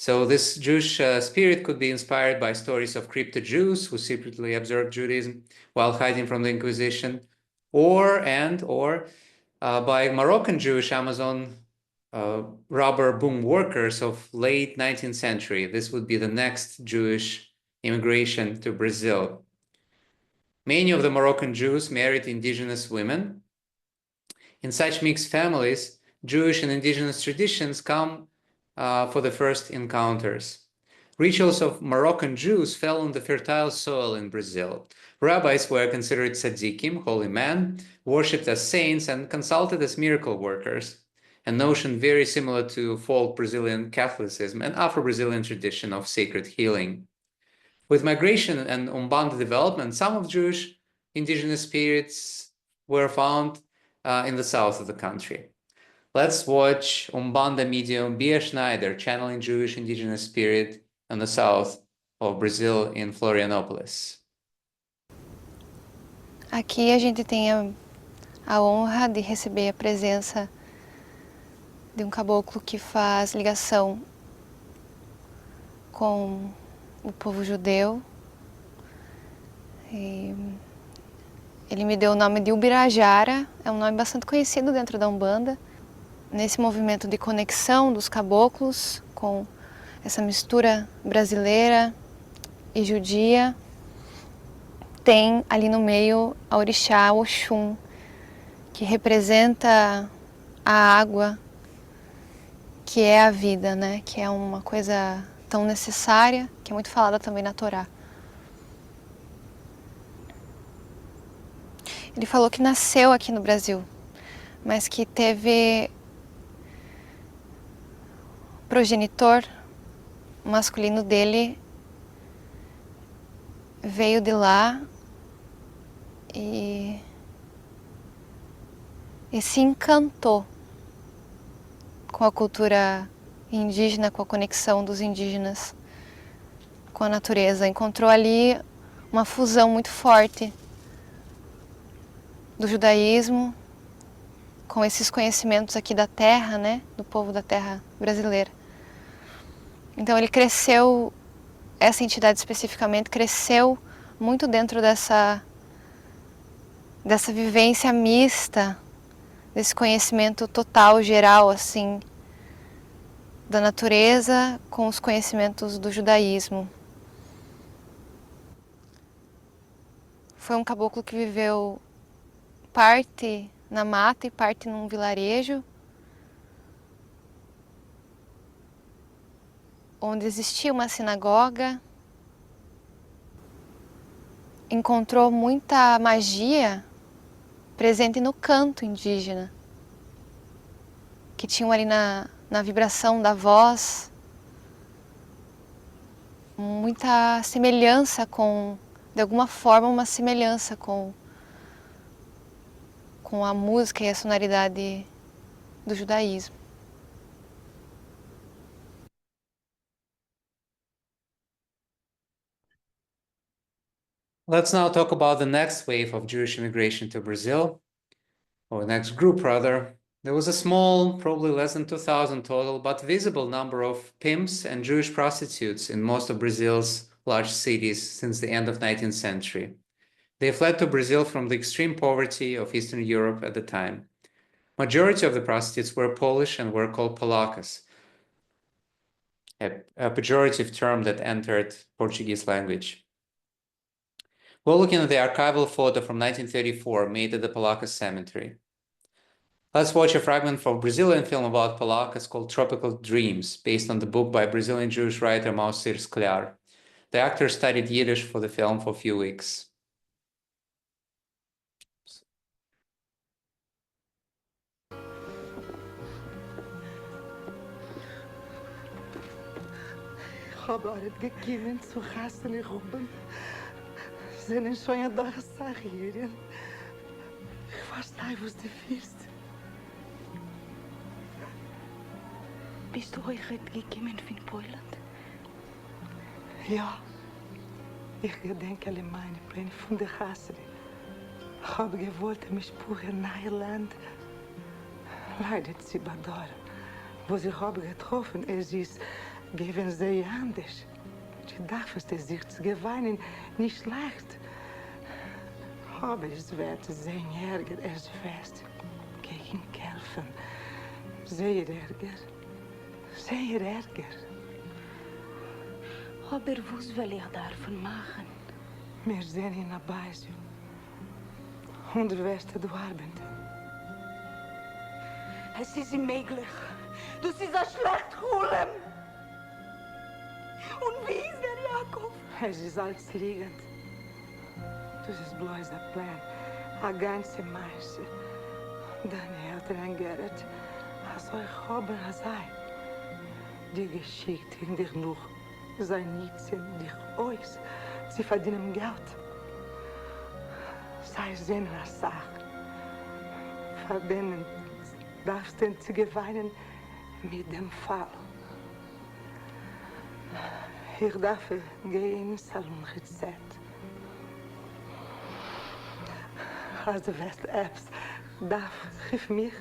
So this Jewish spirit could be inspired by stories of crypto-Jews who secretly observed Judaism while hiding from the Inquisition, or by Moroccan Jewish Amazon robber boom workers of late 19th century. This would be the next Jewish immigration to Brazil. Many of the Moroccan Jews married indigenous women. In such mixed families, Jewish and indigenous traditions come for the first encounters. Rituals of Moroccan Jews fell on the fertile soil in Brazil. Rabbis were considered tzaddikim, holy men, worshipped as saints, and consulted as miracle workers, a notion very similar to folk Brazilian Catholicism and Afro-Brazilian tradition of sacred healing. With migration and Umbanda development, some of Jewish indigenous spirits were found in the south of the country. Let's watch Umbanda medium Bia Schneider channeling Jewish indigenous spirit in the south of Brazil in Florianópolis. Aqui a gente tem a honra de receber a presença de um caboclo que faz ligação com o povo judeu. E ele me deu o nome de Ubirajara, é um nome bastante conhecido dentro da Umbanda. Nesse movimento de conexão dos caboclos com essa mistura brasileira e judia, tem ali no meio a orixá Oxum, que representa a água, que é a vida, né? Que é uma coisa tão necessária, que é muito falada também na Torá. Ele falou que nasceu aqui no Brasil, mas que teve progenitor masculino dele veio de lá e se encantou com a cultura indígena, com a conexão dos indígenas com a natureza. Encontrou ali uma fusão muito forte do judaísmo com esses conhecimentos aqui da terra, né, do povo da terra brasileira. Então ele cresceu, essa entidade especificamente cresceu muito dentro dessa vivência mista, desse conhecimento total, geral, assim, da natureza com os conhecimentos do judaísmo. Foi um caboclo que viveu parte na mata e parte num vilarejo, onde existia uma sinagoga. Encontrou muita magia presente no canto indígena, que tinham ali na vibração da voz, muita semelhança com, de alguma forma, uma semelhança com a música e a sonoridade do judaísmo. Let's now talk about the next wave of Jewish immigration to Brazil, or next group rather. There was a small, probably less than 2,000 total, but visible number of pimps and Jewish prostitutes in most of Brazil's large cities since the end of 19th century. They fled to Brazil from the extreme poverty of Eastern Europe at the time. Majority of the prostitutes were Polish and were called polacas, a pejorative term that entered Portuguese language. We're looking at the archival photo from 1934 made at the Polacas cemetery. Let's watch a fragment from a Brazilian film about polacas called Tropical Dreams, based on the book by Brazilian Jewish writer Moacir Sklar. The actor studied Yiddish for the film for a few weeks. Robert gekommen zu Hasten Ruben. Sind schon ja da Sachen. Ich verstehe, was du willst. Bist du heute gekommen von Polen? Ja. Ich gedenke alle meine Pläne von der Hasten. Ich habe gewollt, mich spuren nach Irland. Leider sie bei dort. Wo sie habe getroffen, es ist geben sie anders. Du darfst es sich zu geweinen, nicht leicht. Aber es wird sehr ärger, es wird gegen kämpfen. Sehr ärger. Sehr ärger. Aber was will ich davon machen? Wir sind in der Base. Und der Westen du arbeiten. Es ist unmöglich. Du siehst ein schlecht Hulem. Und wie ist der Jakob? Es ist alles liegend. Das ist bloß ein Plan. Eine ganze Masse. Deine Eltern Gerrit. Als euch haben sei. Die Geschichte in dich noch. Sei nützen dich euch. Sie verdienen Geld. Sei sehen eine Sache. Verdienen darfst du zu geweinen mit dem Fall. Ich darf gehen in Salon Rezept. Als de West Apps darf, geef mich.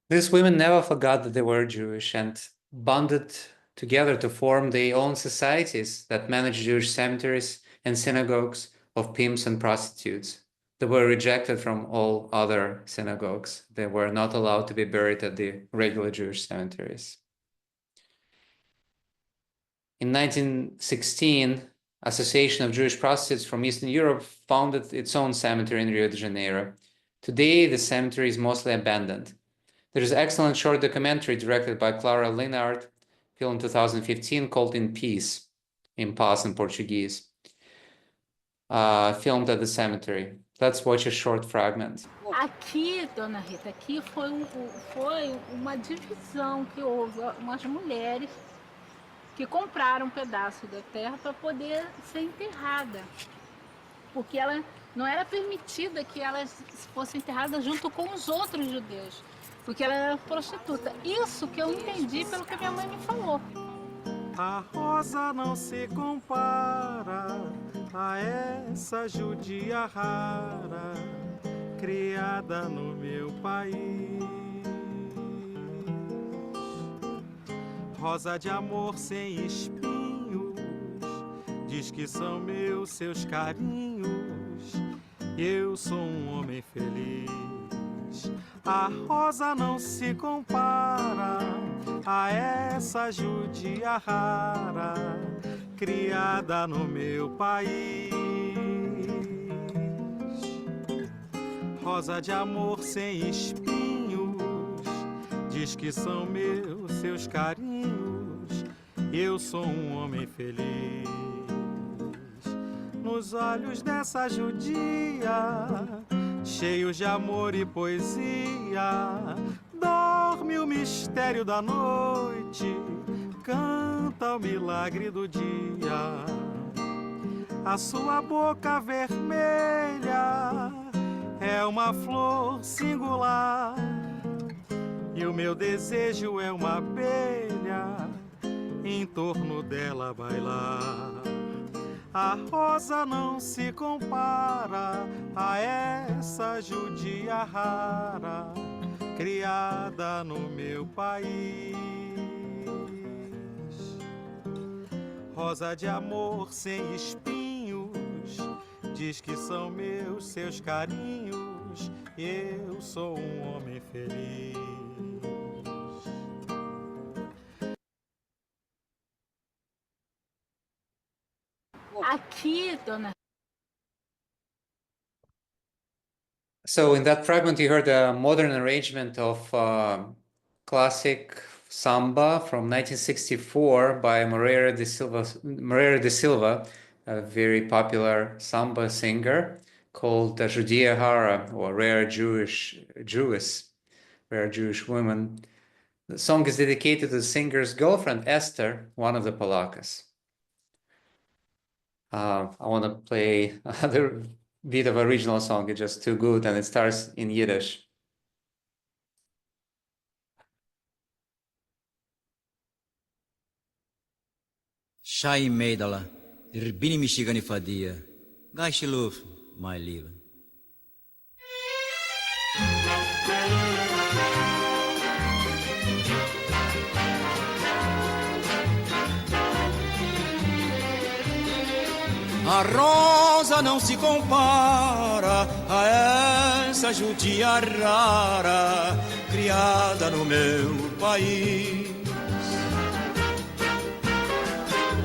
These women never forgot that they were Jewish and bonded together to form their own societies that managed Jewish cemeteries and synagogues of pimps and prostitutes. They were rejected from all other synagogues. They were not allowed to be buried at the regular Jewish cemeteries. In 1916, Association of Jewish Prostitutes from Eastern Europe founded its own cemetery in Rio de Janeiro. Today, the cemetery is mostly abandoned. There is an excellent short documentary directed by Clara Linhart, filmed in 2015, called In Peace, In Paz in Portuguese, filmed at the cemetery. Let's watch a short fragment. Aqui, dona Rita, aqui foi uma divisão que houve, umas mulheres que compraram um pedaço da terra para poder ser enterrada, porque ela não era permitida que elas fossem enterradas junto com os outros judeus, porque ela era prostituta. Isso que eu entendi pelo que minha mãe me falou. A rosa não se compara a essa judia rara, criada no meu país. Rosa de amor sem espinhos, diz que são meus seus carinhos, eu sou um homem feliz. A rosa não se compara a essa judia rara, criada no meu país. Rosa de amor sem espinhos, diz que são meus seus carinhos, eu sou um homem feliz. Nos olhos dessa judia, cheios de amor e poesia, dorme o mistério da noite, canta o milagre do dia. A sua boca vermelha é uma flor singular, e o meu desejo é uma abelha em torno dela bailar. A rosa não se compara a essa judia rara, criada no meu país. Rosa de amor sem espinhos, diz que são meus seus carinhos, eu sou um homem feliz. Aqui, dona. So in that fragment, you heard a modern arrangement of classic samba from 1964 by Moreira de Silva, a very popular samba singer called Judia Hara, or rare Jewish woman. The song is dedicated to the singer's girlfriend, Esther, one of the polacas. I want to play another bit of original song. It's just too good, and it starts in Yiddish. Shai Meidala, Irbini Michigani Fadia, Gaishiluf, my lieve. A rosa não se compara a essa judia rara, criada no meu país.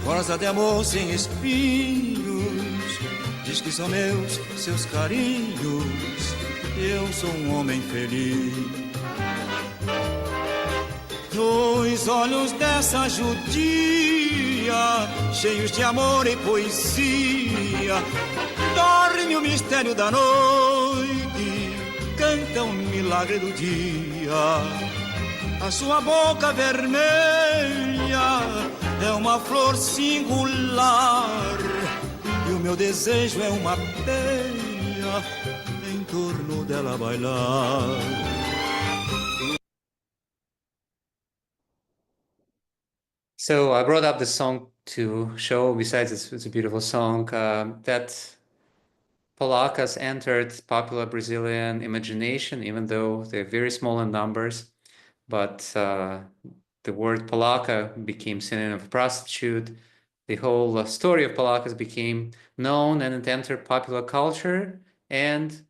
Rosa de amor sem espinhos, diz que são meus seus carinhos, eu sou um homem feliz. Nos olhos dessa judia, cheios de amor e poesia, dorme o mistério da noite, canta o milagre do dia. A sua boca vermelha é uma flor singular, e o meu desejo é uma abelha em torno dela bailar. So I brought up the song to show, besides it's a beautiful song, that polacas entered popular Brazilian imagination, even though they're very small in numbers. But the word polaca became synonym of prostitute. The whole story of polacas became known, and it entered popular culture and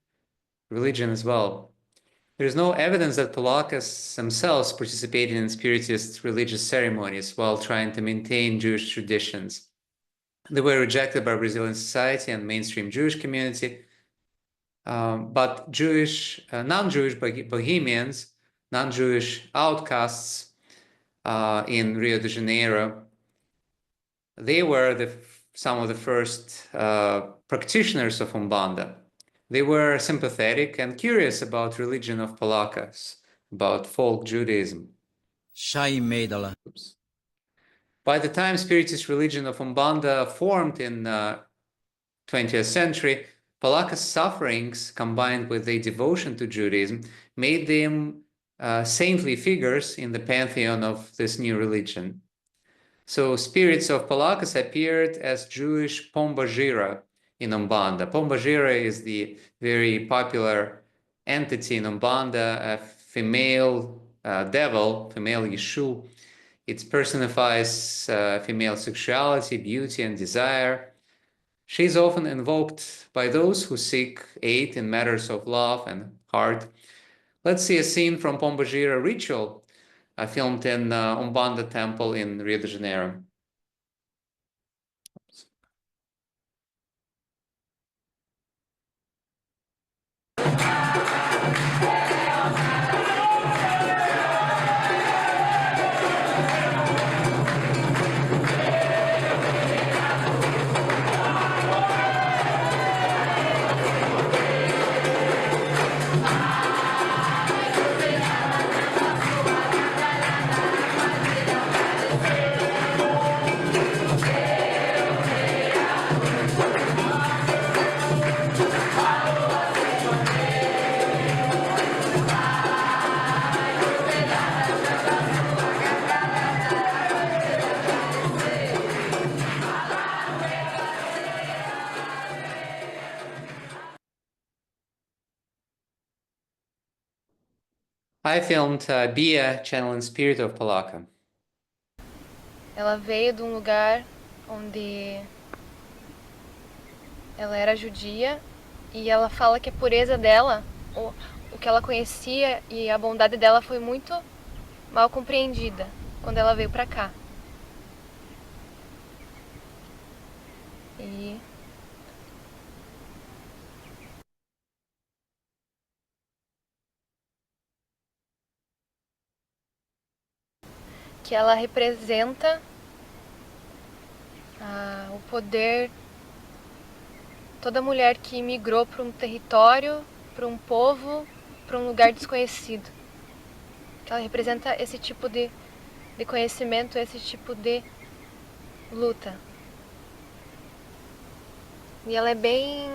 religion as well. There is no evidence that polacas themselves participated in Spiritist religious ceremonies while trying to maintain Jewish traditions. They were rejected by Brazilian society and mainstream Jewish community, but non-Jewish bohemians, non-Jewish outcasts in Rio de Janeiro, they were some of the first practitioners of Umbanda. They were sympathetic and curious about religion of polacas, about folk Judaism. By the time Spiritist religion of Umbanda formed in 20th century, Polacas' sufferings, combined with their devotion to Judaism, made them saintly figures in the pantheon of this new religion. So spirits of polacas appeared as Jewish Pombajira in Umbanda. Pombajira is the very popular entity in Umbanda, a female devil, female Yeshu. It personifies female sexuality, beauty, and desire. She is often invoked by those who seek aid in matters of love and heart. Let's see a scene from Pombajira ritual filmed in Umbanda temple in Rio de Janeiro. I filmed Bia channeling spirit of Polaka. Ela veio de um lugar onde ela era judia e ela fala que a pureza dela, o que ela conhecia e a bondade dela foi muito mal compreendida quando ela veio para cá. E que ela representa o poder, toda mulher que migrou para um território, para um povo, para um lugar desconhecido. Que ela representa esse tipo de conhecimento, esse tipo de luta. E ela é bem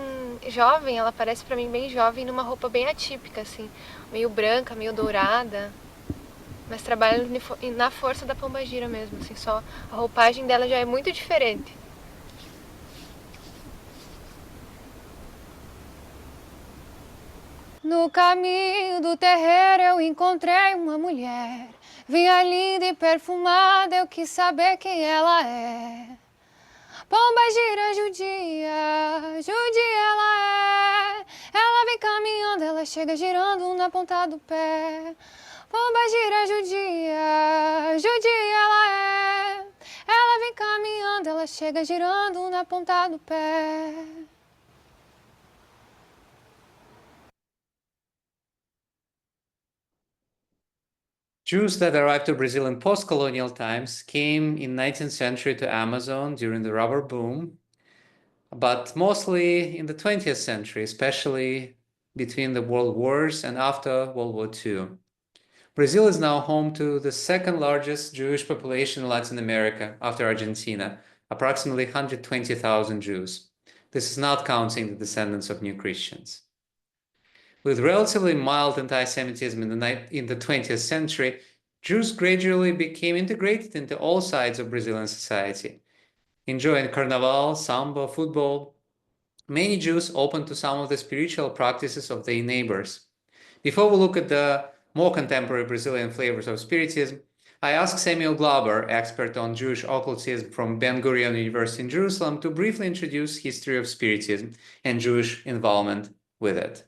jovem, ela parece para mim bem jovem, numa roupa bem atípica, assim, meio branca, meio dourada. Mas trabalha na força da pombagira mesmo, assim, só a roupagem dela já é muito diferente. No caminho do terreiro eu encontrei uma mulher. Vinha linda e perfumada, eu quis saber quem ela é. Pombagira judia, judia ela é. Ela vem caminhando, ela chega girando na ponta do pé. Pombagira judia, judia ela é. Ela vem caminhando, ela chega girando na ponta do pé. Jews that arrived to Brazil in post-colonial times came in 19th century to Amazon during the rubber boom, but mostly in the 20th century, especially between the world wars and after World War II. Brazil is now home to the second largest Jewish population in Latin America after Argentina, approximately 120,000 Jews. This is not counting the descendants of new Christians. With relatively mild anti-Semitism in the 20th century, Jews gradually became integrated into all sides of Brazilian society. Enjoying carnival, samba, football, many Jews open to some of the spiritual practices of their neighbors. Before we look at the more contemporary Brazilian flavors of Spiritism, I asked Samuel Glauber, expert on Jewish occultism from Ben Gurion University in Jerusalem, to briefly introduce history of Spiritism and Jewish involvement with it.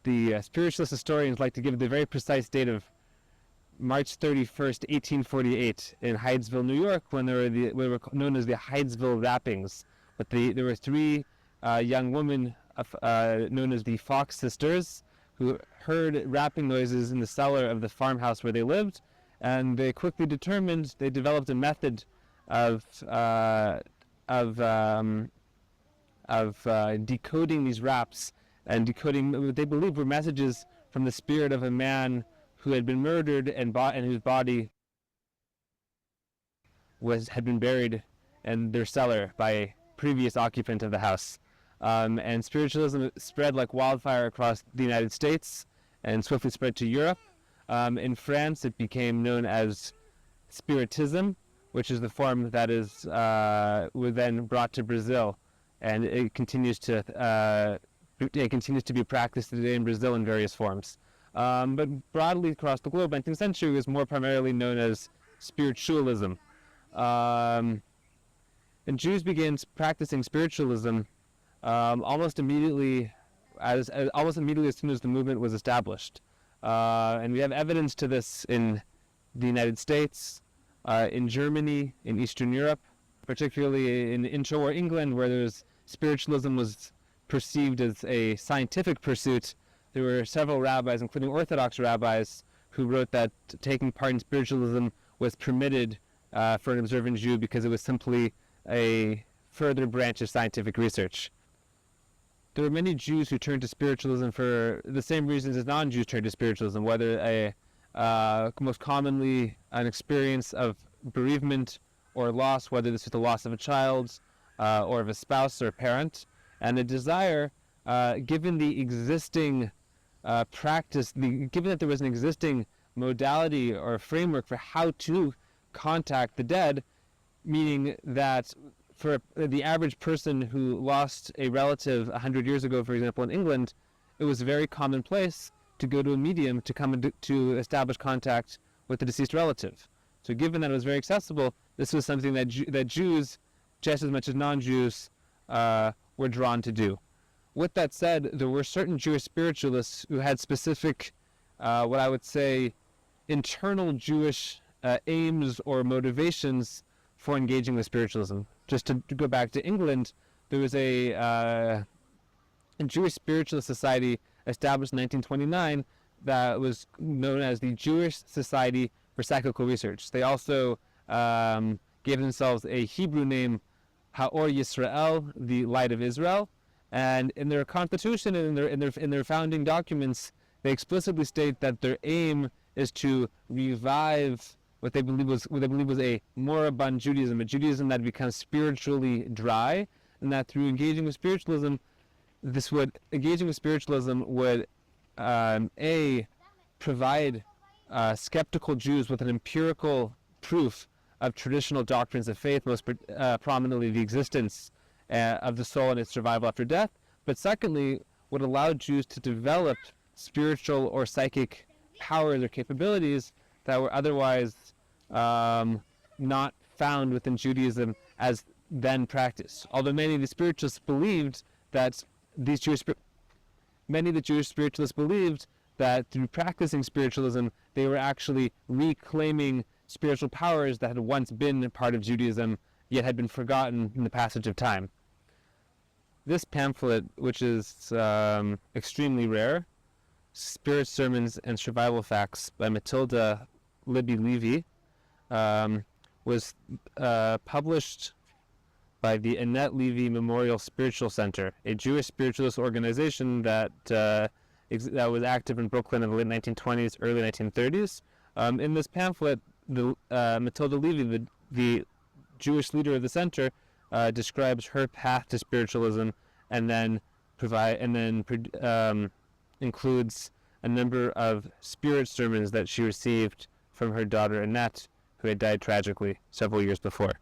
The spiritualist historians like to give the very precise date of March 31st, 1848 in Hydesville, New York, when there were what were known as the Hydesville Rappings. But there were three young women known as the Fox Sisters who heard rapping noises in the cellar of the farmhouse where they lived, and they quickly determined, they developed a method of decoding these raps and decoding what they believed were messages from the spirit of a man who had been murdered and whose body had been buried in their cellar by a previous occupant of the house. And spiritualism spread like wildfire across the United States and swiftly spread to Europe. In France, it became known as Spiritism, which is the form that was then brought to Brazil, and it continues to be practiced today in Brazil in various forms. But broadly across the globe, 19th century was more primarily known as spiritualism. And Jews began practicing spiritualism almost immediately as soon as the movement was established. And we have evidence to this in the United States, in Germany, in Eastern Europe, particularly in interwar England, where spiritualism was perceived as a scientific pursuit. There were several rabbis, including Orthodox rabbis, who wrote that taking part in spiritualism was permitted for an observant Jew because it was simply a further branch of scientific research. There were many Jews who turned to spiritualism for the same reasons as non-Jews turned to spiritualism, whether most commonly an experience of bereavement or loss, whether this was the loss of a child or of a spouse or a parent, and a desire, given the existing practice, given that there was an existing modality or framework for how to contact the dead, meaning that for the average person who lost a relative 100 years ago, for example, in England, it was very commonplace to go to a medium to come to establish contact with the deceased relative. So given that it was very accessible, this was something that Jews, just as much as non-Jews, were drawn to do. With that said, there were certain Jewish spiritualists who had specific, what I would say, internal Jewish aims or motivations for engaging with spiritualism. Just to go back to England, there was a Jewish spiritualist society established in 1929 that was known as the Jewish Society for Psychical Research. They also gave themselves a Hebrew name, Haor Yisrael, the Light of Israel, and in their constitution and in their founding documents, they explicitly state that their aim is to revive what they believe was a moribund Judaism, a Judaism that becomes spiritually dry, and that through engaging with spiritualism, would provide skeptical Jews with an empirical proof of traditional doctrines of faith, most prominently the existence of the soul and its survival after death, but secondly, would allow Jews to develop spiritual or psychic powers or capabilities that were otherwise not found within Judaism as then practiced. Although many of the spiritualists believed that many of the Jewish spiritualists believed that through practicing spiritualism, they were actually reclaiming spiritual powers that had once been a part of Judaism, yet had been forgotten in the passage of time. This pamphlet, which is extremely rare, Spirit Sermons and Survival Facts by Matilda Libby Levy, was published by the Annette Levy Memorial Spiritual Center, a Jewish spiritualist organization that was active in Brooklyn in the late 1920s, early 1930s. In this pamphlet, Matilda Levy, the Jewish leader of the center, describes her path to spiritualism, and then includes a number of spirit sermons that she received from her daughter Annette, who had died tragically several years before.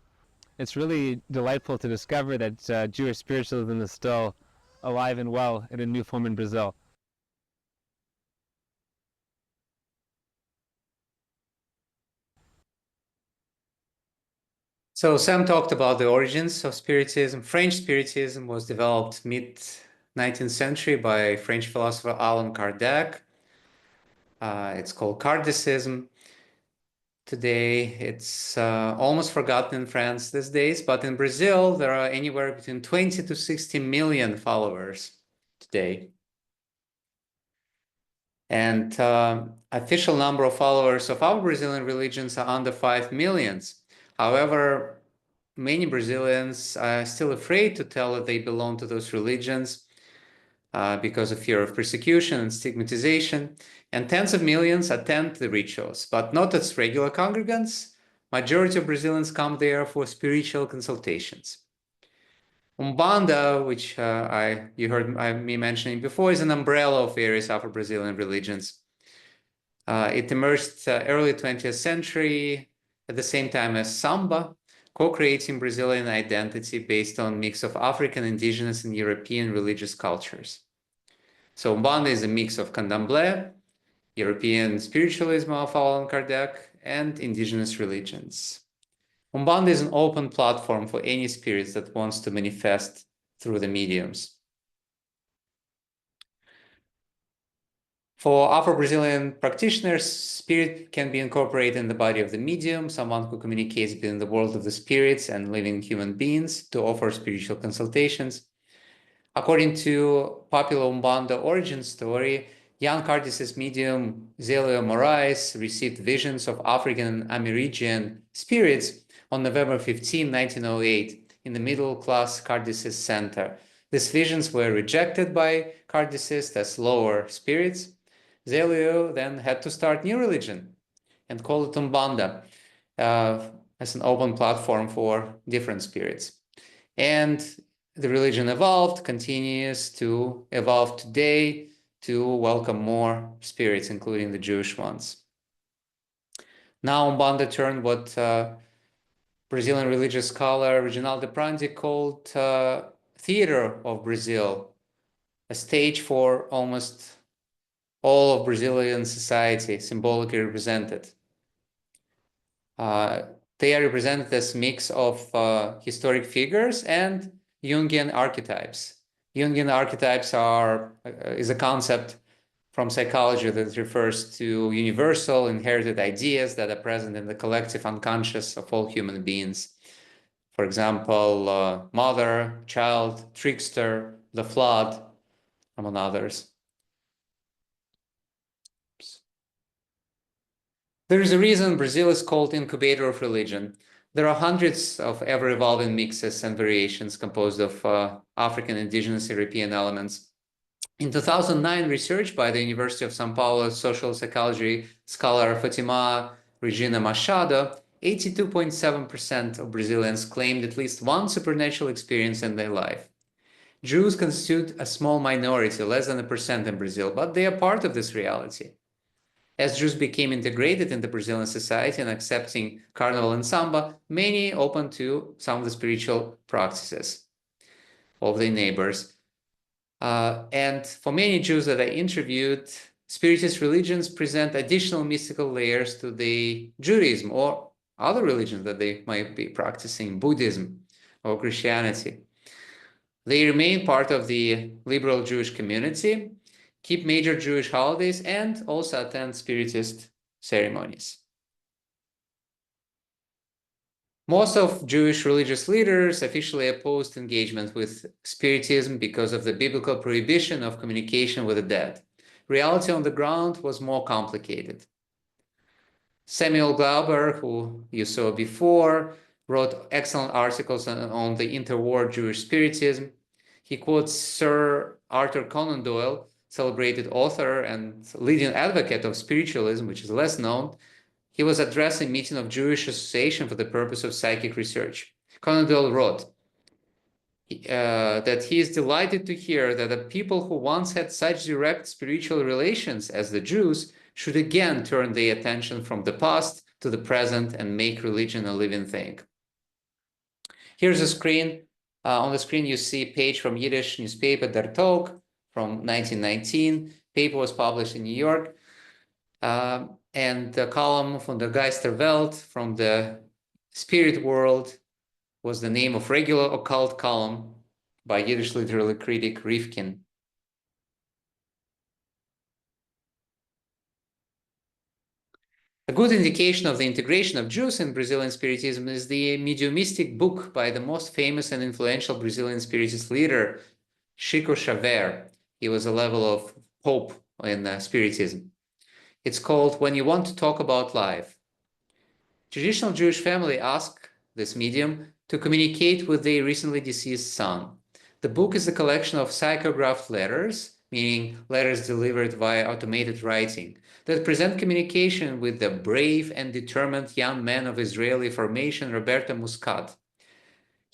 It's really delightful to discover that Jewish spiritualism is still alive and well in a new form in Brazil. So Sam talked about the origins of Spiritism. French Spiritism was developed mid-19th century by French philosopher Allan Kardec. It's called Kardecism. Today, it's almost forgotten in France these days, but in Brazil, there are anywhere between 20 to 60 million followers today. And official number of followers of our Brazilian religions are under 5 million. However, many Brazilians are still afraid to tell that they belong to those religions because of fear of persecution and stigmatization. And tens of millions attend the rituals, but not as regular congregants. Majority of Brazilians come there for spiritual consultations. Umbanda, which you heard me mentioning before, is an umbrella of various Afro-Brazilian religions. It emerged early 20th century at the same time as Samba, co-creating Brazilian identity based on a mix of African, indigenous, and European religious cultures. So Umbanda is a mix of Candomblé, European spiritualism of Allan Kardec, and indigenous religions. Umbanda is an open platform for any spirits that wants to manifest through the mediums. For Afro-Brazilian practitioners, spirit can be incorporated in the body of the medium, someone who communicates within the world of the spirits and living human beings to offer spiritual consultations. According to popular Umbanda origin story, young Kardec's medium Zelio Moraes received visions of African and Amerindian spirits on November 15, 1908, in the middle-class Kardecist center. These visions were rejected by Kardecists as lower spirits. Zelio then had to start new religion and call it Umbanda as an open platform for different spirits. And the religion evolved, continues to evolve today to welcome more spirits, including the Jewish ones. Now Umbanda turned what Brazilian religious scholar Reginaldo Prandi called theater of Brazil, a stage for almost all of Brazilian society, symbolically represented. They are represented as a mix of historic figures and Jungian archetypes. Jungian archetypes is a concept from psychology that refers to universal inherited ideas that are present in the collective unconscious of all human beings. For example, mother, child, trickster, the flood, among others. There is a reason Brazil is called incubator of religion. There are hundreds of ever-evolving mixes and variations composed of African, indigenous, European elements. In 2009, research by the University of São Paulo social psychology scholar Fatima Regina Machado, 82.7% of Brazilians claimed at least one supernatural experience in their life. Jews constitute a small minority, less than 1% in Brazil, but they are part of this reality. As Jews became integrated into Brazilian society and accepting carnival and samba, many opened to some of the spiritual practices of their neighbors. And for many Jews that I interviewed, Spiritist religions present additional mystical layers to the Judaism or other religions that they might be practicing, Buddhism or Christianity. They remain part of the liberal Jewish community, keep major Jewish holidays, and also attend Spiritist ceremonies. Most of Jewish religious leaders officially opposed engagement with Spiritism because of the biblical prohibition of communication with the dead. Reality on the ground was more complicated. Samuel Glauber, who you saw before, wrote excellent articles on the interwar Jewish Spiritism. He quotes Sir Arthur Conan Doyle, celebrated author and leading advocate of spiritualism, which is less known. He was addressing a meeting of Jewish Association for the purpose of psychic research. Conan Doyle wrote that he is delighted to hear that the people who once had such direct spiritual relations as the Jews should again turn their attention from the past to the present and make religion a living thing. Here's a screen. On the screen, you see a page from Yiddish newspaper Der Tag from 1919. Paper was published in New York. And the column from the Geisterwelt from the spirit world was the name of regular occult column by Yiddish literary critic Rifkin. A good indication of the integration of Jews in Brazilian Spiritism is the mediumistic book by the most famous and influential Brazilian Spiritist leader, Chico Xavier. He was a level of pope in Spiritism. It's called When You Want to Talk About Life. Traditional Jewish family ask this medium to communicate with their recently deceased son. The book is a collection of psychographed letters, meaning letters delivered via automated writing, that present communication with the brave and determined young man of Israeli formation, Roberto Muscat.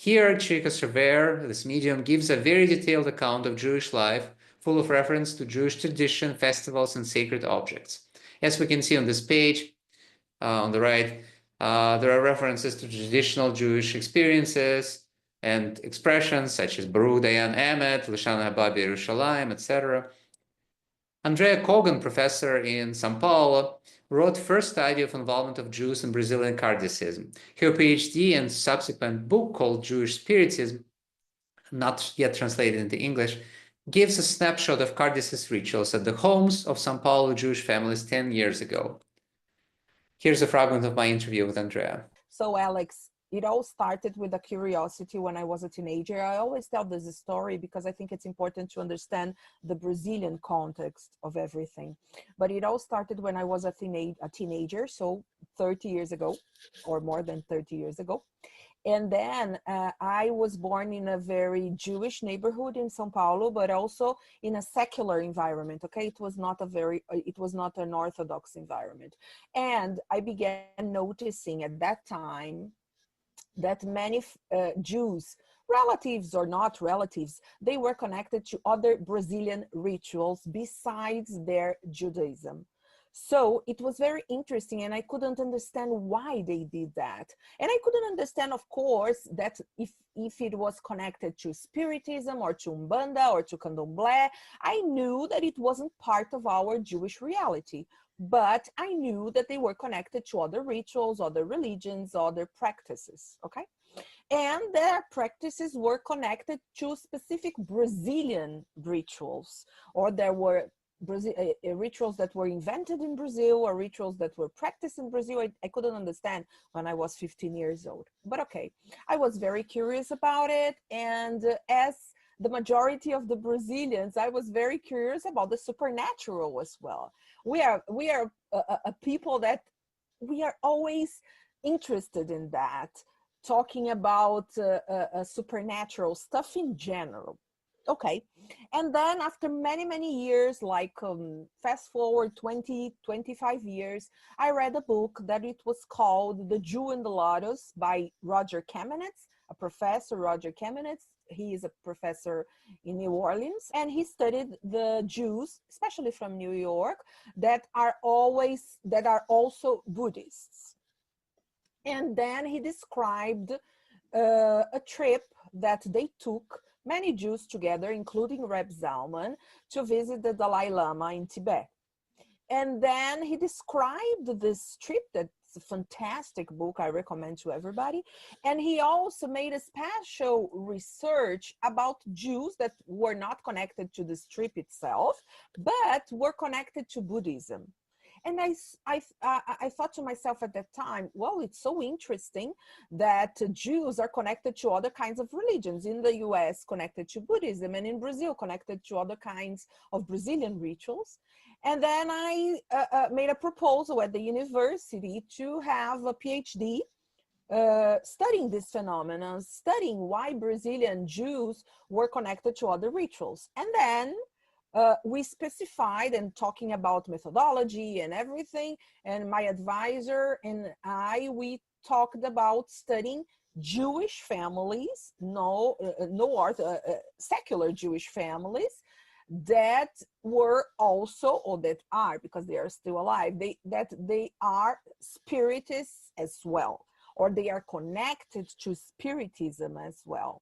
Here, Chica Cerver, this medium, gives a very detailed account of Jewish life, full of reference to Jewish tradition, festivals, and sacred objects. As we can see on this page, on the right, there are references to traditional Jewish experiences and expressions such as Baruch Dayan Emet, Lashana Haba Yerushalayim, etc. Andrea Kogan, professor in São Paulo, wrote first study of involvement of Jews in Brazilian Kardecism. Her PhD and subsequent book called Jewish Spiritism, not yet translated into English, gives a snapshot of Kardecist rituals at the homes of São Paulo Jewish families 10 years ago. Here's a fragment of my interview with Andrea. So Alex, it all started with a curiosity when I was a teenager. I always tell this story because I think it's important to understand the Brazilian context of everything. But it all started when I was a teenager, so 30 years ago, or more than 30 years ago. And then I was born in a very Jewish neighborhood in São Paulo, but also in a secular environment. Okay, it was not an Orthodox environment. And I began noticing at that time that many Jews, relatives or not relatives, they were connected to other Brazilian rituals besides their Judaism. So it was very interesting, and I couldn't understand why they did that. And I couldn't understand, of course, that if it was connected to Spiritism or to Umbanda or to Candomblé. I knew that it wasn't part of our Jewish reality, but I knew that they were connected to other rituals, other religions, other practices, okay? And their practices were connected to specific Brazilian rituals, or there were rituals that were invented in Brazil or rituals that were practiced in Brazil. I couldn't understand when I was 15 years old. But okay, I was very curious about it. And as the majority of the Brazilians, I was very curious about the supernatural as well. We are a people that we are always interested in that, talking about supernatural stuff in general. Okay, and then after many years, like fast forward 25 years, I read a book that it was called The Jew and the Lotus by Roger Kamenetz, a professor, Roger Kamenetz. He is a professor in New Orleans, and he studied the Jews, especially from New York, that are also Buddhists. And then he described a trip that they took, many Jews together, including Reb Zalman, to visit the Dalai Lama in Tibet. And then he described this trip. That's a fantastic book, I recommend to everybody. And he also made a special research about Jews that were not connected to this trip itself, but were connected to Buddhism. And I thought to myself at that time, well, it's so interesting that Jews are connected to other kinds of religions. In the US, connected to Buddhism, and in Brazil, connected to other kinds of Brazilian rituals. And then I made a proposal at the university to have a PhD studying this phenomenon, studying why Brazilian Jews were connected to other rituals. And then we specified, and talking about methodology and everything, and my advisor and we talked about studying Jewish families, secular Jewish families that were also, or that are, because they are still alive, that they are Spiritists as well, or they are connected to Spiritism as well.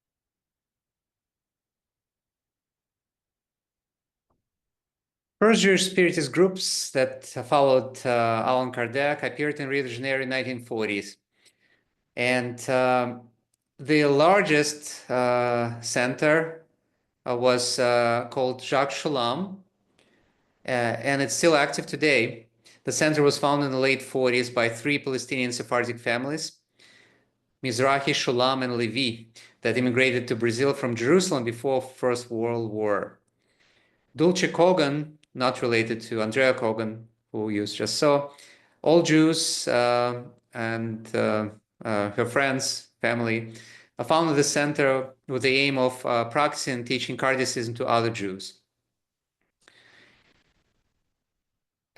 First Jewish Spiritist groups that followed Allan Kardec appeared in Rio de Janeiro in 1940s. And the largest center was called Jacques Shulam, and it's still active today. The center was founded in the late 40s by 3 Palestinian Sephardic families, Mizrahi, Shulam, and Levi, that immigrated to Brazil from Jerusalem before First World War. Dulce Kogan, not related to Andrea Kogan, who you just saw, all Jews and her friends, family, founded the center with the aim of practicing and teaching Kardecism to other Jews.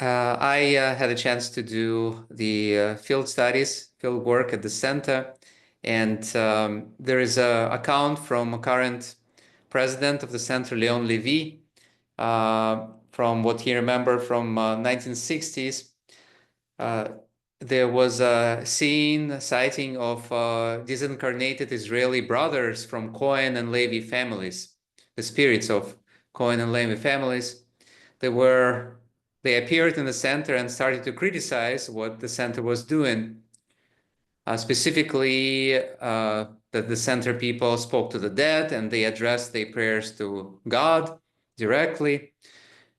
I had a chance to do the field studies, field work at the center, And there is an account from a current president of the center, Leon Levy, from what he remembered from 1960s. There was a sighting of disincarnated Israeli brothers from Cohen and Levi families, the spirits of Cohen and Levi families. They appeared in the center and started to criticize what the center was doing. Specifically, that the center people spoke to the dead and they addressed their prayers to God directly.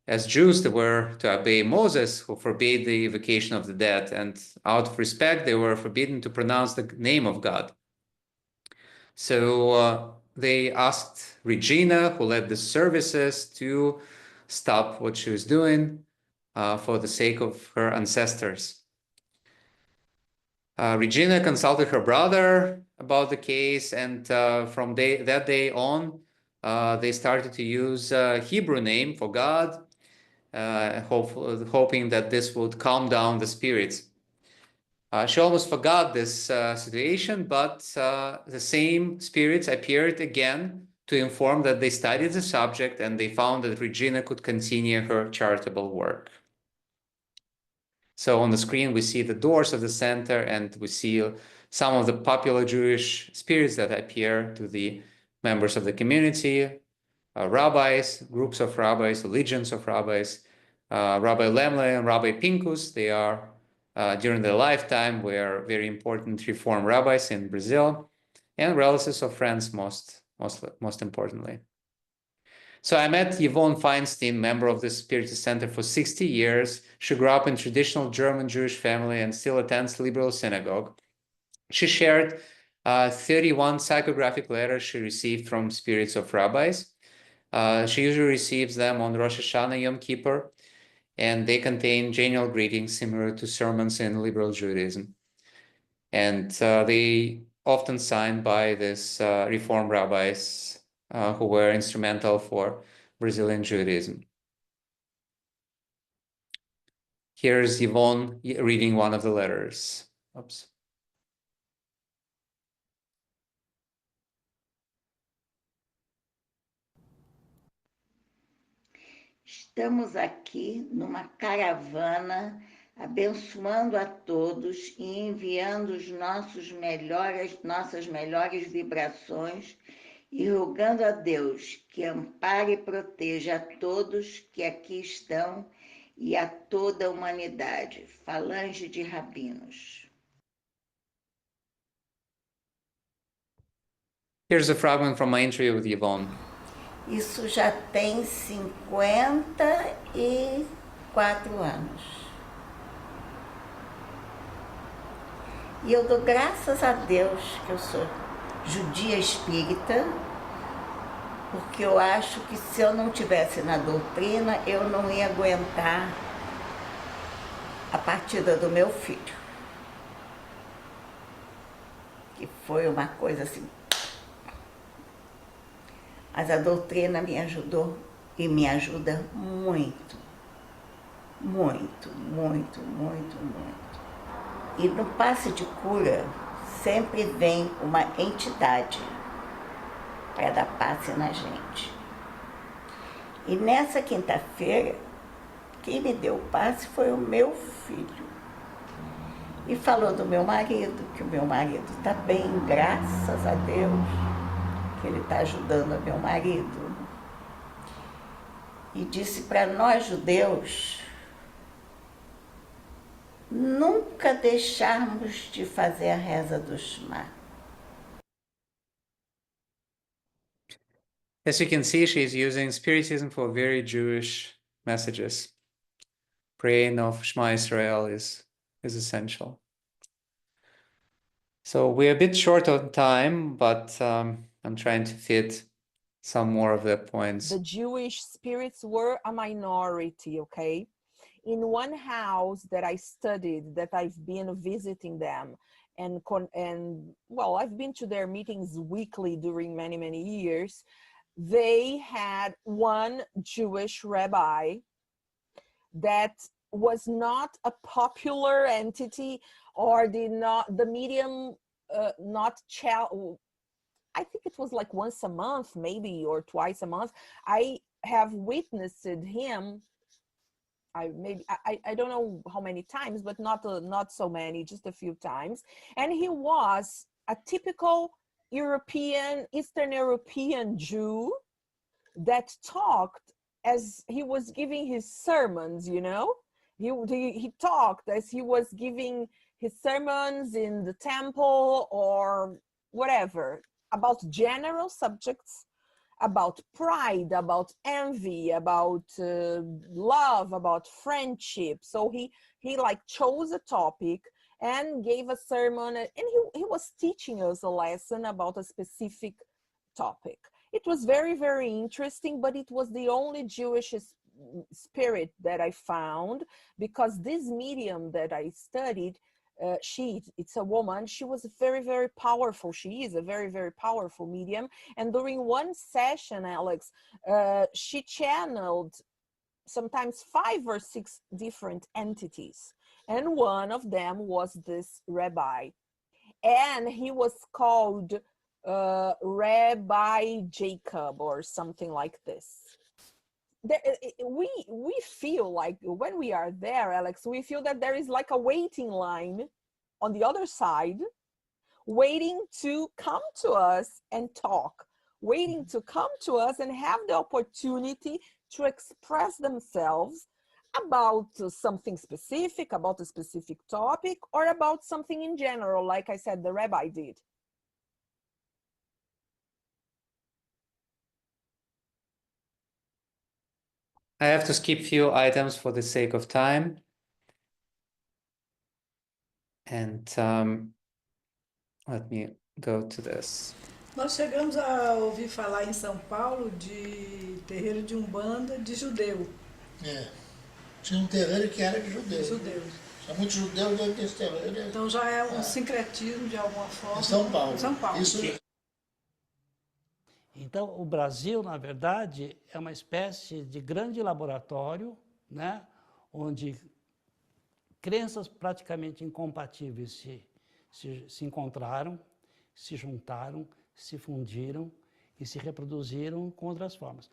As Jews, they were to obey Moses, who forbade the evocation of the dead, and out of respect, they were forbidden to pronounce the name of God. So they asked Regina, who led the services, to stop what she was doing for the sake of her ancestors. Regina consulted her brother about the case, and from that day on, they started to use a Hebrew name for God, hoping that this would calm down the spirits. She almost forgot this situation, but the same spirits appeared again to inform that they studied the subject and they found that Regina could continue her charitable work. So on the screen, we see the doors of the center, and we see some of the popular Jewish spirits that appear to the members of the community, rabbis, groups of rabbis, legions of rabbis. Rabbi Lemle and Rabbi Pincus, they are, during their lifetime, were very important Reform rabbis in Brazil, and relatives of friends, most importantly. So I met Yvonne Feinstein, member of the Spiritist Center for 60 years. She grew up in traditional German Jewish family and still attends liberal synagogue. She shared 31 psychographic letters she received from spirits of rabbis. She usually receives them on Rosh Hashanah, Yom Kippur, and they contain genial greetings similar to sermons in liberal Judaism. And they often signed by these Reform rabbis who were instrumental for Brazilian Judaism. Here's Yvonne reading one of the letters. Oops. Estamos aqui numa caravana, abençoando a todos e enviando nossas melhores vibrações e rogando a Deus que ampare e proteja a todos que aqui estão e a toda a humanidade. Falange de rabinos. Here's a fragment from my interview with Yvonne. Isso já tem 54 anos. E eu dou graças a Deus que eu sou judia espírita, porque eu acho que se eu não tivesse na doutrina, eu não ia aguentar a partida do meu filho. Que foi uma coisa assim. Mas a doutrina me ajudou e me ajuda muito. Muito, muito, muito, muito. E no passe de cura sempre vem uma entidade para dar passe na gente. E nessa quinta-feira, quem me deu o passe foi o meu filho. E falou do meu marido, que o meu marido está bem, graças a Deus, que ele está ajudando o meu marido. E disse para nós judeus nunca deixarmos de fazer a reza do Shema. As you can see, she's using Spiritism for very Jewish messages. Praying of Shema Israel is essential. So we're a bit short on time, but I'm trying to fit some more of the points. The Jewish spirits were a minority, okay? In one house that I studied, that I've been visiting them, and well, I've been to their meetings weekly during many, many years. They had one Jewish rabbi that was not a popular entity, or the medium not I think it was like once a month, maybe, or twice a month. I have witnessed him. I don't know how many times, but not so many, just a few times. And he was a typical Eastern European Jew that talked as he was giving his sermons, you know? He talked as he was giving his sermons in the temple or whatever, about general subjects, about pride, about envy, about love, about friendship. So he like chose a topic and gave a sermon, and he was teaching us a lesson about a specific topic. It was very, very interesting, but it was the only Jewish spirit that I found, because this medium that I studied, it's a woman. She was very, very powerful. She is a very, very powerful medium. And during one session, Alex, she channeled sometimes 5 or 6 different entities. And one of them was this rabbi. And he was called Rabbi Jacob or something like this. We feel like when we are there, Alex, we feel that there is like a waiting line on the other side, waiting to come to us and talk, waiting to come to us and have the opportunity to express themselves about something specific, about a specific topic, or about something in general, like I said, the rabbi did. I have to skip few items for the sake of time. And let me go to this. Nós chegamos a ouvir falar em São Paulo de terreiro de Umbanda de judeu. Tinha terreiro que era de judeus. Judeus. Tinha muitos judeus dentro desse terreiro. Então já é um sincretismo de alguma forma. Em São Paulo. São Paulo. Isso... Então, o Brasil, na verdade, é uma espécie de grande laboratório, né, onde crenças praticamente incompatíveis se encontraram, se juntaram, se fundiram e se reproduziram com outras formas.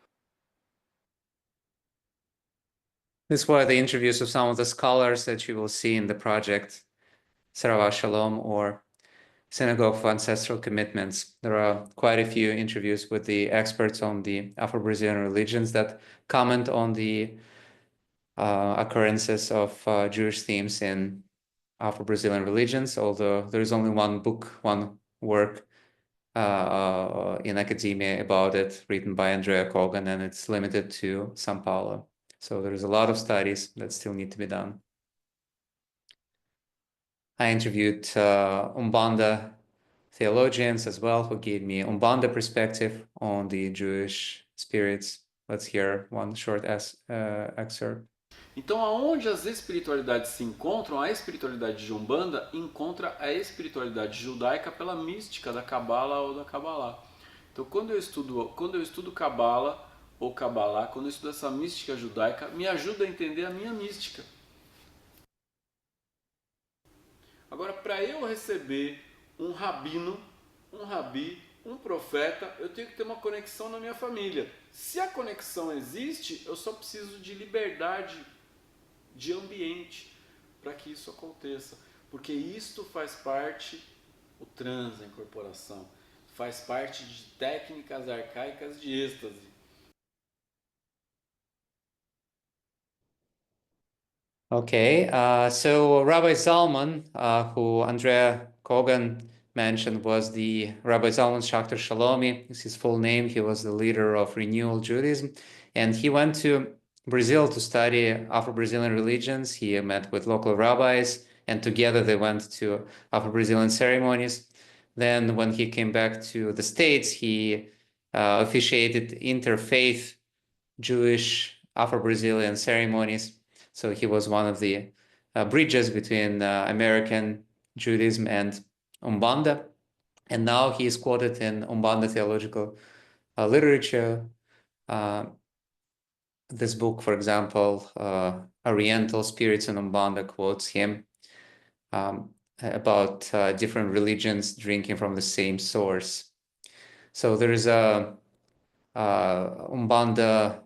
These were the interviews of some of the scholars that you will see in the project, Saravat Shalom or Synagogue of Ancestral Commitments. There are quite a few interviews with the experts on the Afro-Brazilian religions that comment on the occurrences of Jewish themes in Afro-Brazilian religions, although there is only one book, one work in academia about it, written by Andrea Kogan, and it's limited to São Paulo. So there is a lot of studies that still need to be done. I interviewed Umbanda theologians as well, who gave me Umbanda perspective on the Jewish spirits. Let's hear one short excerpt. Então, aonde as espiritualidades se encontram, a espiritualidade de Umbanda encontra a espiritualidade judaica pela mística da Cabala ou da Cabalá. Então, quando eu estudo Cabala ou Cabalá, quando eu estudo essa mística judaica, me ajuda a entender a minha mística. Agora, para eu receber um rabino, um rabi, um profeta, eu tenho que ter uma conexão na minha família. Se a conexão existe, eu só preciso de liberdade de ambiente para que isso aconteça. Porque isto faz parte, o transe, a incorporação, faz parte de técnicas arcaicas de êxtase. Okay, so Rabbi Zalman, who Andrea Kogan mentioned, was the Rabbi Zalman Schachter Shalomi, is his full name. He was the leader of Renewal Judaism, and he went to Brazil to study Afro-Brazilian religions. He met with local rabbis, and together they went to Afro-Brazilian ceremonies. Then when he came back to the States, he officiated interfaith Jewish Afro-Brazilian ceremonies. So he was one of the bridges between American Judaism and Umbanda. And now he is quoted in Umbanda theological literature. This book, for example, Oriental Spirits in Umbanda, quotes him. about different religions drinking from the same source. So there is a Umbanda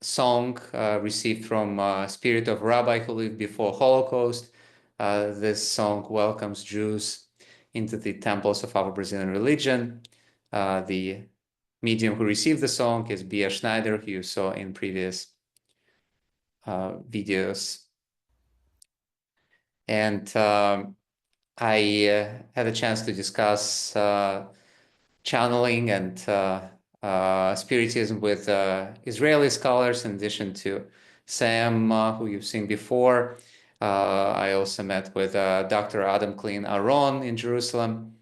song received from spirit of rabbi who lived before Holocaust. This song welcomes Jews into the temples of Afro-Brazilian religion. The medium who received the song is Bia Schneider, who you saw in previous videos. And I had a chance to discuss channeling and Spiritism with Israeli scholars, in addition to Sam, who you've seen before. I also met with Dr. Adam Klein Aron in Jerusalem.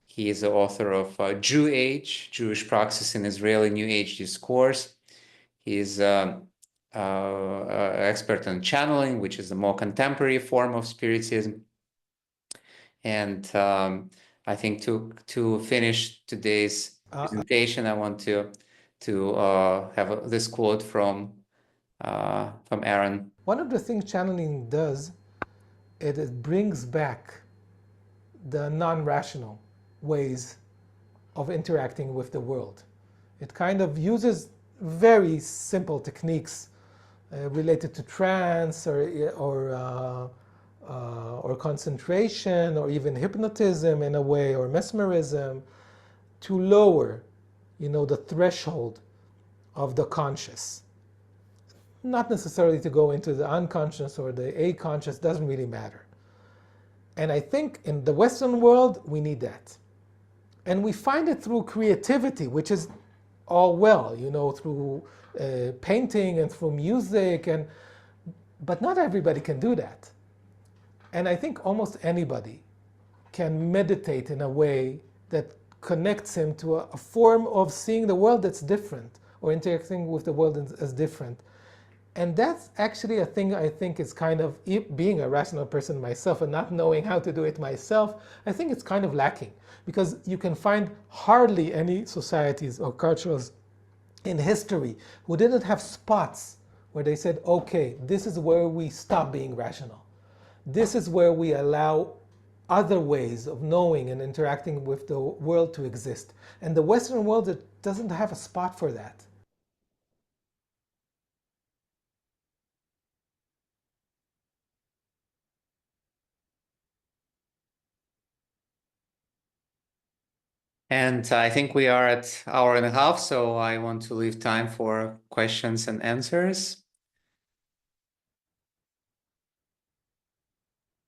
He is the author of Jew Age, Jewish Praxis in Israeli New Age Discourse. He is an expert on channeling, which is a more contemporary form of Spiritism. And I think to finish today's presentation, I want to have this quote from Aaron. One of the things channeling does, it brings back the non-rational ways of interacting with the world. It kind of uses very simple techniques related to trance or concentration, or even hypnotism in a way, or mesmerism, to lower, the threshold of the conscious. Not necessarily to go into the unconscious or the a-conscious, doesn't really matter. And I think in the Western world, we need that. And we find it through creativity, which is all well, through painting and through music, but not everybody can do that. And I think almost anybody can meditate in a way that connects him to a form of seeing the world that's different, or interacting with the world as different. And that's actually a thing I think is kind of, being a rational person myself and not knowing how to do it myself, I think it's kind of lacking. Because you can find hardly any societies or cultures in history who didn't have spots where they said, okay, this is where we stop being rational. This is where we allow other ways of knowing and interacting with the world to exist. And the Western world, it doesn't have a spot for that. And I think we are at 1.5 hours, so I want to leave time for questions and answers.